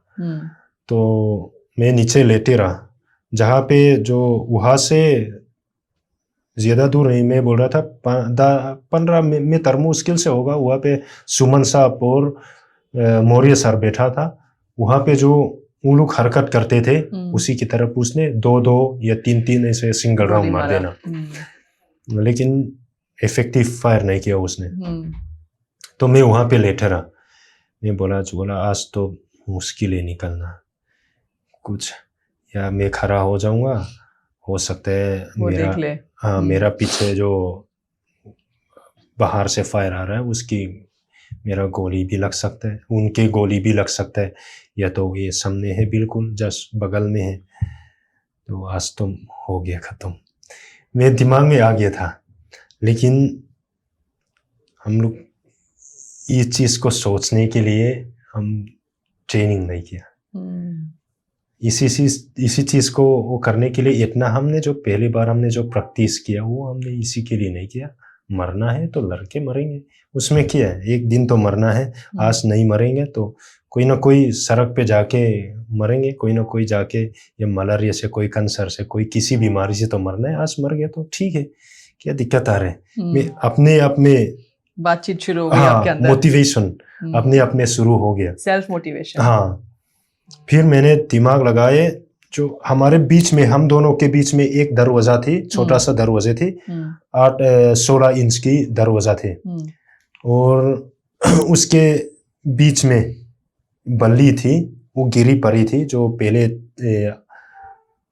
तो मैं नीचे लेटे रहा, जहाँ पे जो वहां से ज्यादा दूर नहीं, मैं बोल रहा था 15 मीटर मुश्किल से होगा, वहाँ पे सुमन साहब और मौर्य सर बैठा था, वहाँ पे जो वो लोग हरकत करते थे उसी की तरफ उसने 2-2 या 3-3 ऐसे सिंगल राउंड मार देना, लेकिन इफेक्टिव फायर नहीं किया उसने। तो मैं वहाँ पे लेटे रहा, मैं बोला आज तो मुश्किल है निकलना कुछ, या मैं खड़ा हो जाऊंगा, हो सकता है मेरा पीछे जो बाहर से फायर आ रहा है उसकी मेरा गोली भी लग सकता है, उनके गोली भी लग सकता है, या तो ये सामने है बिल्कुल जस्ट बगल में है, तो आज तो हो गया खत्म, मेरे दिमाग में आ गया था। लेकिन हम लोग इस चीज को सोचने के लिए हम ट्रेनिंग नहीं किया, इसी चीज को वो करने के लिए इतना हमने जो पहली बार हमने जो प्रैक्टिस किया वो हमने इसी के लिए नहीं किया, मरना है तो लड़के मरेंगे, उसमें क्या है, एक दिन तो मरना है, आज नहीं मरेंगे तो कोई ना कोई सड़क पे जाके मरेंगे, कोई ना कोई जाके ये मलेरिया से, कोई कैंसर से, कोई किसी बीमारी से तो मरना है, आज मर गया तो ठीक है, क्या दिक्कत आ रहा है। मैं अपने आप में बातचीत शुरू हो गई आपके अंदर, मोटिवेशन अपने आप में शुरू हो गया, सेल्फ मोटिवेशन। हाँ, फिर मैंने दिमाग लगाए, जो हमारे बीच में, हम दोनों के बीच में एक दरवाजा थी, छोटा सा दरवाजे थे, 16 इंच की दरवाजा थे, और उसके बीच में बल्ली थी, वो गिरी पड़ी थी, जो पहले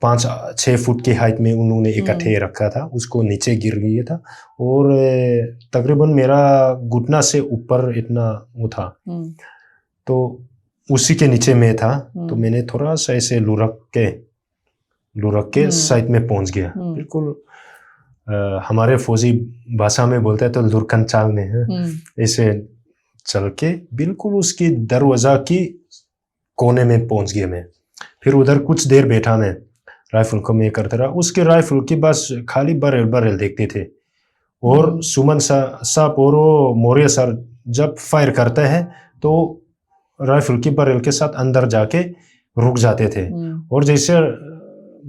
5-6 फुट की हाइट में उन्होंने इकट्ठे रखा था, उसको नीचे गिर गया था, और तकरीबन मेरा घुटना से ऊपर इतना वो था, तो उसी के नीचे में था, तो मैंने थोड़ा सा ऐसे लुढ़क के साइड में पहुंच गया, बिल्कुल हमारे फौजी भाषा में बोलते हैं तो लुढ़कन चाल में है, ऐसे चल के बिल्कुल उसकी दरवाजा की कोने में पहुंच गया मैं। फिर उधर कुछ देर बैठा मैं, राइफल को मैं करता रहा, उसके राइफल की बस खाली बरेल देखते थे, और सुमन साहब और मौर्य सर जब फायर करते हैं तो राइफल की बरेल के साथ अंदर जाके रुक जाते थे, और जैसे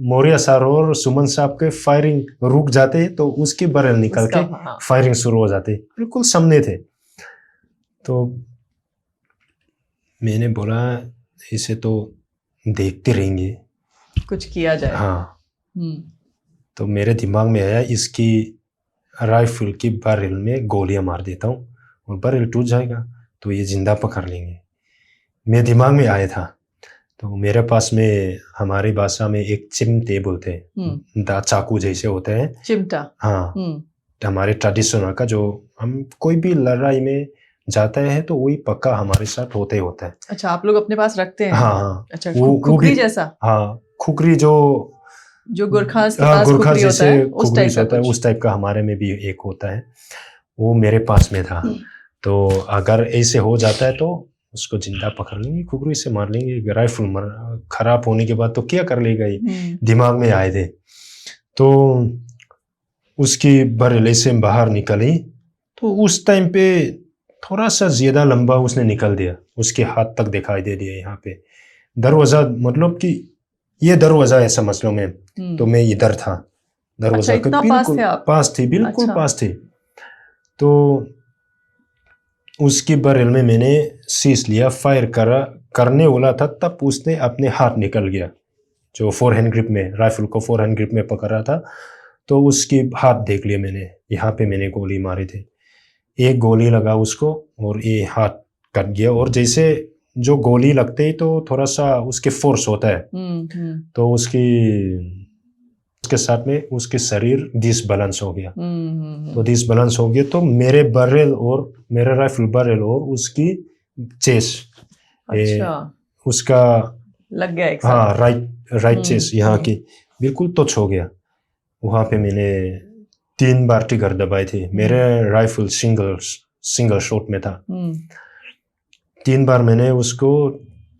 मौर्य सर और सुमन साहब के फायरिंग रुक जाते तो उसकी बरेल निकल के फायरिंग शुरू हो जाती, बिल्कुल सामने थे। तो मैंने बोला इसे तो देखते रहेंगे, कुछ किया जाए। हाँ, तो मेरे दिमाग में आया इसकी राइफल की बरेल में गोलियां मार देता हूँ और बरेल टूट जाएगा तो ये जिंदा पकड़ लेंगे, मेरे दिमाग में आया था। तो मेरे पास में हमारी भाषा में एक चिमटे बोलते हैं, दा चाकू जैसे होते हैं, चिमटा, हाँ, हमारे ट्रेडिशनल का, जो हम कोई भी लड़ाई में जाता है तो वही पक्का हमारे साथ होता है। अच्छा, आप लोग अपने पास रखते हैं? हाँ, अच्छा, खुखरी जैसा? हाँ, खुखरी जो गोरखा के पास खुखरी होता है, उस टाइप का हमारे में भी एक होता है, वो मेरे पास में था। तो अगर ऐसे हो जाता है तो उसको जिंदा पकड़ लेंगे, खुखरी से मार लेंगे, राइफल खराब होने के बाद तो क्या कर लेगा, ये दिमाग में आए थे। तो उसकी बरेले से बाहर निकली तो उस टाइम पे थोड़ा सा ज्यादा लंबा उसने निकल दिया, उसके हाथ तक दिखाई दे दिया यहाँ पे दरवाजा, मतलब कि ये दरवाजा है समझ लो मैं, तो मैं इधर था, दरवाजा के बिल्कुल पास थी, बिल्कुल पास थी। तो उसकी बरेल में मैंने शीश लिया, फायर करने वाला था, तब उसने अपने हाथ निकल गया, जो फोरहैंड ग्रिप में, राइफल को फोरहैंड ग्रिप में पकड़ा था, तो उसकी हाथ देख लिया मैंने, यहाँ पे मैंने गोली मारी थी, एक गोली लगा उसको और ये हाथ कट गया, और जैसे जो गोली लगते ही तो थोड़ा सा उसके फोर्स होता है, तो उसके साथ में उसके शरीर डिसबैलेंस हो गया, तो डिसबैलेंस हो गया तो मेरे बरेल और मेरा राइफल बरेल और उसकी चेस्ट, उसका लग गया एक साथ, हाँ, राइट चेस्ट यहाँ की बिल्कुल टच हो गया। वहाँ पे मैंने 3 बार ट्रिगर दबाए थे, मेरे राइफल सिंगल शॉट में था, 3 बार मैंने उसको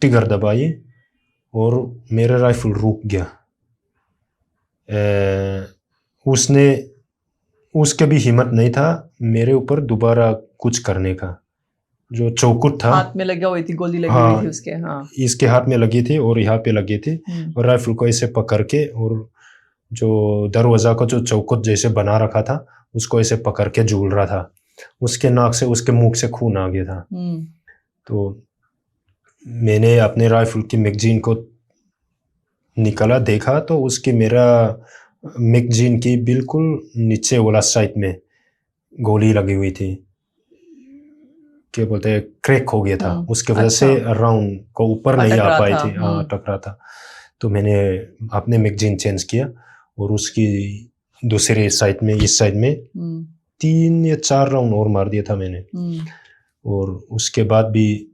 ट्रिगर दबाई और मेरा राइफल रुक गया। उसके भी हिम्मत नहीं था मेरे ऊपर दोबारा कुछ करने का, जो चौकुट था हाथ में लगी हुई थी, गोली लगी हुई थी उसके, हाँ, इसके हाथ में लगी थी और यहाँ पे लगी थी, और राइफल को ऐसे पकड़ के, और जो दरवाजा को जो चौकुट जैसे बना रखा था उसको ऐसे पकड़ के झूल रहा था, उसके नाक से, उसके मुंह से खून आ गया था। तो मैंने अपने राइफल की मैगजीन को निकाला, देखा तो उसकी, मेरा मैगजीन की बिल्कुल नीचे वाला साइड में गोली लगी हुई थी, क्या बोलते हैं, क्रैक हो गया था, उसके वजह से राउंड को ऊपर नहीं आ पाई थी, हाँ, टकरा था। तो मैंने अपने मैगजीन चेंज किया और उसकी दूसरे साइड में, इस साइड में 3 या 4 राउंड और मार दिया था मैंने। और उसके बाद भी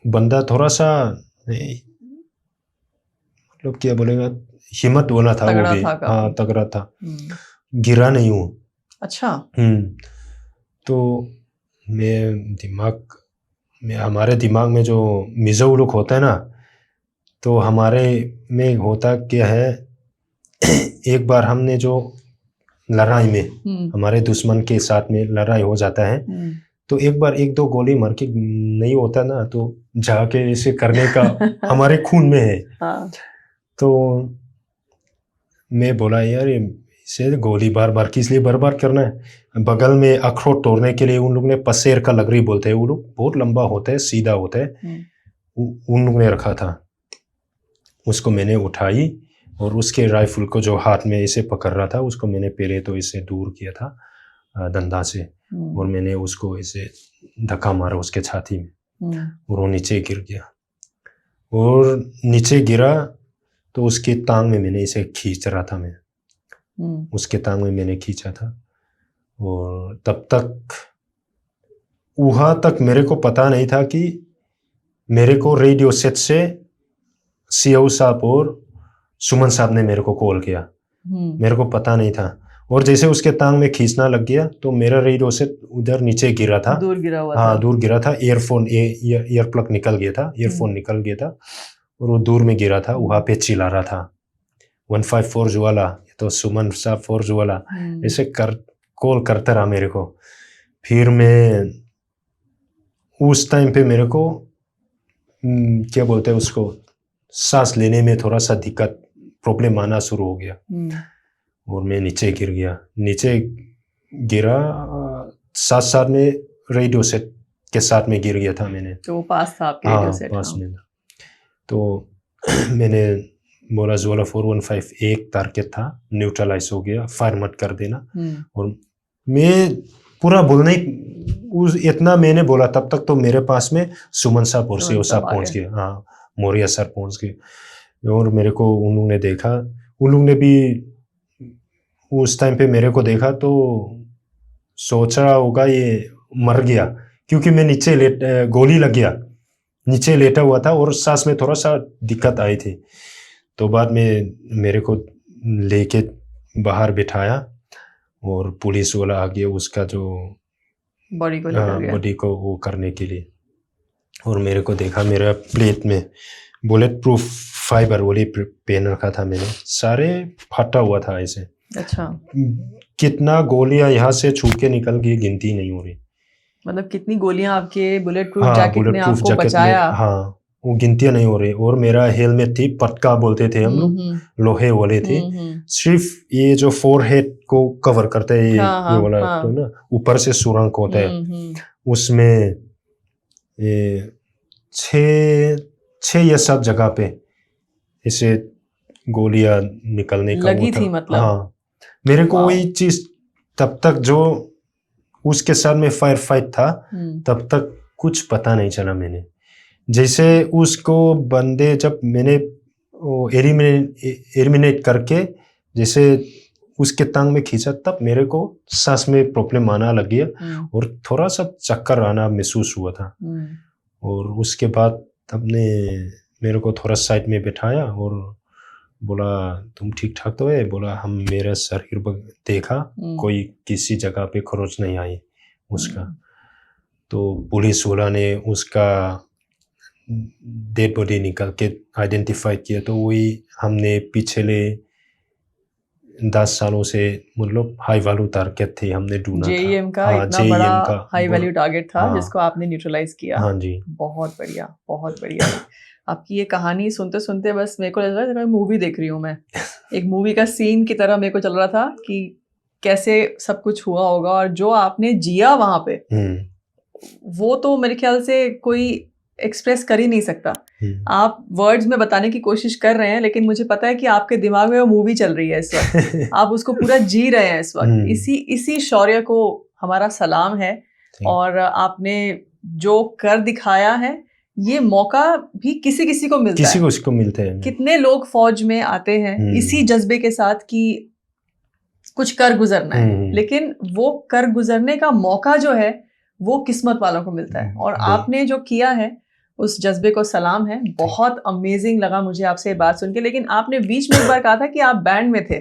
बंदा थोड़ा सा, मतलब क्या बोलेगा, हिम्मत वाला था, वो भी, हाँ, तगड़ा था, गिरा नहीं हूँ। अच्छा। तो हमारे दिमाग में जो मिजो लुक होता है ना, तो हमारे में होता क्या है, एक बार हमने जो लड़ाई में, हमारे दुश्मन के साथ में लड़ाई हो जाता है, तो एक बार 1-2 गोली मार के नहीं होता ना, तो जाके इसे करने का हमारे खून में है। तो मैं बोला यार इसे गोली बार बार किस लिए बार करना है। बगल में अखरोट तोड़ने के लिए उन लोग ने पसेर का लकड़ी बोलते हैं, वो लोग बहुत लंबा होता है, सीधा होता है, उन लोग ने रखा था। उसको मैंने उठाई और उसके राइफल को जो हाथ में इसे पकड़ रहा था, उसको मैंने पहले तो इसे दूर किया था डंडा से, और मैंने उसको इसे धक्का मारा उसके छाती में, और वो नीचे गिर गया। और नीचे गिरा तो उसकी टांग में मैंने इसे खींच रहा था, मैं उसके टांग में मैंने खींचा था। और तब तक वहाँ तक मेरे को पता नहीं था कि मेरे को रेडियो सेट से सीओ साहब और सुमन साहब ने मेरे को कॉल किया, मेरे को पता नहीं था। और जैसे उसके टांग में खींचना लग गया तो मेरा रेडियो सेट उधर नीचे गिरा था, दूर गिरा हुआ था। हाँ, दूर गिरा था। ईयर प्लग निकल गया था, ईयरफोन निकल गया था, और वो दूर में गिरा था। वहाँ पे चिल्ला रहा था 154 ज्वाला, तो सुमन साहब 4 ज्वाला, ऐसे कॉल करता रहा मेरे को। फिर मैं उस टाइम पे मेरे को क्या बोलते हैं उसको, सांस लेने में थोड़ा सा दिक्कत, प्रॉब्लम आना शुरू हो गया, और मैं नीचे गिर गया। नीचे गिरा साथ साथ में रेडियो सेट के साथ में गिर गया था मैंने, तो वो पास था आपके रेडियो सेट? पास में। तो मैंने बोला ज्वाला 415 एक टारगेट था, न्यूट्रलाइज हो गया, फायर मत कर देना। और मैं पूरा बोलना ही इतना मैंने बोला, तब तक तो मेरे पास में सुमन साहब और सीओ साहब पहुंच गए, हाँ, मौर्य सर पहुंच गए। और मेरे को उन लोगों ने देखा, उन लोगों ने भी उस टाइम पे मेरे को देखा तो सोचा होगा ये मर गया, क्योंकि मैं नीचे गोली लग गया, नीचे लेटा हुआ था और सांस में थोड़ा सा दिक्कत आई थी। तो बाद में मेरे को लेके बाहर बिठाया और पुलिस वाला आ गया उसका जो बॉडी को वो करने के लिए। और मेरे को देखा, मेरा प्लेट में बुलेट प्रूफ फाइबर वाली पेन रखा था मैंने, सारे फटा हुआ था ऐसे। अच्छा, कितना गोलियां यहाँ से छूट के निकल गई गिनती नहीं हो रही। मतलब कितनी गोलियां आपके बुलेट प्रूफ जैकेट ने आपको बचाया? हाँ, वो गिनतियां नहीं हो रही। और मेरा हेलमेट थी, पटका बोलते थे हम लोग, लोहे वाले थे, सिर्फ ये जो फोरहेड को कवर करते है, ये वाला तो ना, ऊपर से सुरंग होता है, उसमें 6 या 7 जगह पे ऐसे गोलियां निकलने का लगी थी मतलब। हाँ, मेरे को वही चीज तब तक जो उसके साथ में फायर फाइट था, तब तक कुछ पता नहीं चला। मैंने जैसे उसको बंदे जब मैंने एलिमिनेट करके जैसे उसके टांग में खींचा, तब मेरे को सांस में प्रॉब्लम आना लग गया और थोड़ा सा चक्कर आना महसूस हुआ था। और उसके बाद अपने मेरे को थोड़ा साइड में बिठाया और बोला तुम ठीक ठाक तो है? बोला हम, मेरा शरीर देखा, कोई किसी जगह पे खरोच नहीं आई उसका। तो पुलिस वाला ने उसका डेड बॉडी निकल के आइडेंटिफाई किया। तो वही हमने पिछले 10 सालों से मतलब हाई वैल्यू टारगेट थे, हमने ढूंढा था। जेईएम का इतना बड़ा हाई वैल्यू टारगेट था जिसको आपने न्यूट्रलाइज किया। हाँ जी, बहुत बढ़िया, बहुत बढ़िया। आपकी ये कहानी सुनते सुनते बस मेरे को लग रहा है मूवी देख रही हूँ मैं, एक मूवी का सीन की तरह मेरे को चल रहा था कि कैसे सब कुछ हुआ होगा। और जो आपने जिया वहां पे, वो तो मेरे ख्याल से कोई एक्सप्रेस कर ही नहीं सकता। आप वर्ड्स में बताने की कोशिश कर रहे हैं, लेकिन मुझे पता है कि आपके दिमाग में वो मूवी चल रही है इस वक्त। आप उसको पूरा जी रहे हैं इस वक्त। इसी शौर्य को हमारा सलाम है। और आपने जो कर दिखाया है, ये मौका भी किसी किसी को मिलता है, किसी को मिलते हैं। कितने लोग फौज में आते हैं इसी जज्बे के साथ कि कुछ कर गुजरना है, लेकिन वो कर गुजरने का मौका जो है वो किस्मत वालों को मिलता है। और आपने जो किया है उस जज्बे को सलाम है। बहुत अमेजिंग लगा मुझे आपसे ये बात सुन के। लेकिन आपने बीच में एक बार कहा था कि आप बैंड में थे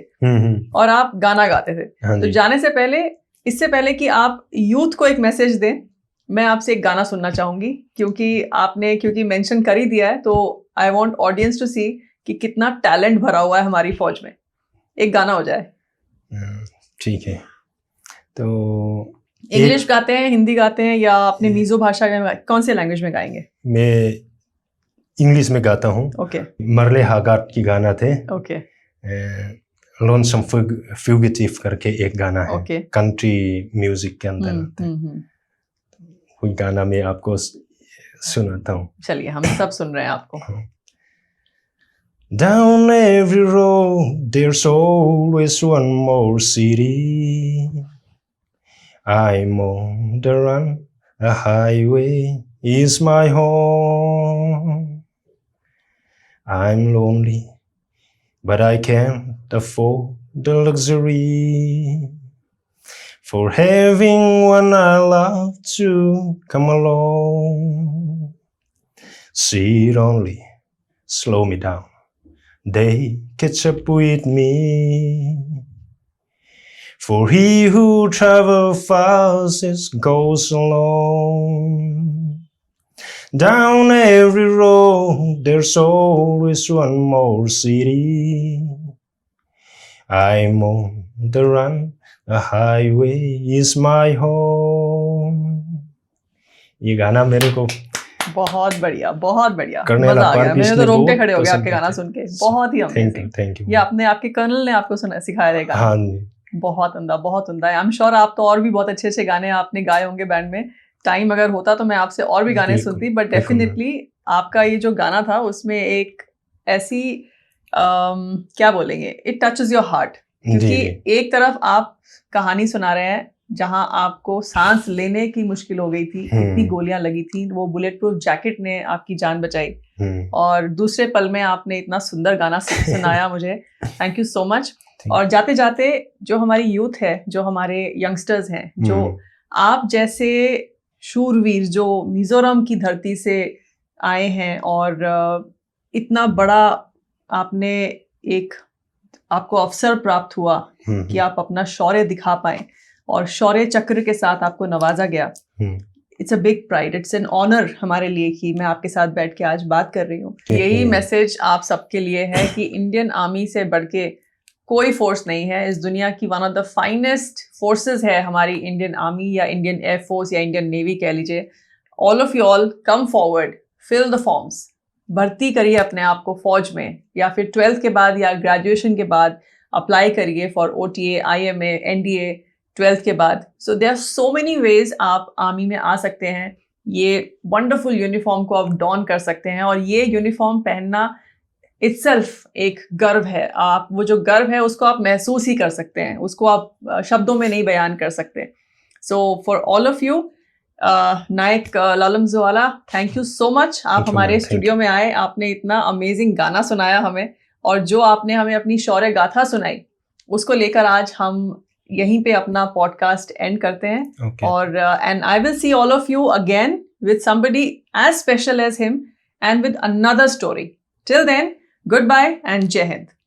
और आप गाना गाते थे। तो जाने से पहले, इससे पहले कि आप यूथ को एक मैसेज दें, मैं आपसे एक गाना सुनना चाहूंगी, क्योंकि मेंशन कर ही दिया है, तो आई वांट ऑडियंस टू सी कि कितना टैलेंट भरा हुआ है हमारी फौज में। एक गाना हो जाए। ठीक है। तो इंग्लिश गाते हैं, हिंदी गाते हैं, या अपने मीजो भाषा में कौन से लैंग्वेज में गाएंगे? मैं इंग्लिश में गाता हूँ। ओके। मरले हागाट की गाना थे। ओके। लोनसम फ्यूगिटिव करके एक गाना है। ओके। कंट्री म्यूजिक के अंदर आते हैं। कोई गाना मैं आपको सुनाता हूँ। चलिए, हम सब सुन रहे हैं आपको। Down every road there's always one more city. I'm on the run, a highway is my home. I'm lonely, but I can't afford the luxury for having one I love to come along. See it only slow me down, they catch up with me. For he who travels fastest goes alone. Down every road there's always one more city. I'm on the run, a highway is my home. ये गाना मेरे को बहुत बढ़िया, बहुत बढ़िया, colonel मजा आ गया। अपार मेरे तो रोंगटे खड़े हो गए पसंद आपके गाना थे। सुन के। बहुत ही अमेजिंग। Thank you. ये आपके कर्नल ने आपको सिखाया है गाना? हाँ जी। बहुत उम्दा, बहुत उम्दा। आई एम श्योर आप तो और भी बहुत अच्छे अच्छे गाने आपने गाए होंगे बैंड में। टाइम अगर होता तो मैं आपसे और भी गाने सुनती, बट डेफिनेटली आपका ये जो गाना था उसमें एक ऐसी क्या बोलेंगे, इट टचेस योर हार्ट। क्योंकि एक तरफ आप कहानी सुना रहे हैं जहां आपको सांस लेने की मुश्किल हो गई थी, इतनी गोलियां लगी थी, वो बुलेट प्रूफ जैकेट ने आपकी जान बचाई, और दूसरे पल में आपने इतना सुंदर गाना सुनाया मुझे। Thank you so much. और जाते जाते जो हमारी यूथ है, जो हमारे यंगस्टर्स हैं, जो आप जैसे शूरवीर जो मिजोरम की धरती से आए हैं और इतना बड़ा आपने एक आपको अवसर प्राप्त हुआ कि आप अपना शौर्य दिखा पाए और शौर्य चक्र के साथ आपको नवाजा गया। It's a big pride, it's an honour हमारे लिए कि मैं आपके साथ बैठ के आज बात कर रही हूँ। यही मैसेज आप सबके लिए है कि इंडियन आर्मी से बढ़ के कोई फोर्स नहीं है इस दुनिया की। One of the finest forces है हमारी इंडियन आर्मी या इंडियन एयरफोर्स या इंडियन नेवी कह लीजिए। All of you all come forward, fill the forms, भर्ती करिए अपने आप को फौज में, या फिर 12th के बाद या ग्रेजुएशन के बाद अप्लाई करिए for OTA, IMA, NDA 12th के बाद। So there are so many ways आप आर्मी में आ सकते हैं। ये वंडरफुल यूनिफॉर्म को आप डॉन कर सकते हैं, और ये यूनिफॉर्म पहनना इटसेल्फ एक गर्व है। आप वो जो गर्व है उसको आप महसूस ही कर सकते हैं, उसको आप शब्दों में नहीं बयान कर सकते। So for all of you, Nayak Lalam Jwala, thank you so much. आप हमारे स्टूडियो में आए, आपने इतना अमेजिंग गाना सुनाया हमें, और जो आपने हमें अपनी शौर्य गाथा सुनाई उसको लेकर आज हम यहीं पे अपना पॉडकास्ट एंड करते हैं। और and I will see all of you again with somebody as special as him and with another story. Till then, goodbye and Jai Hind.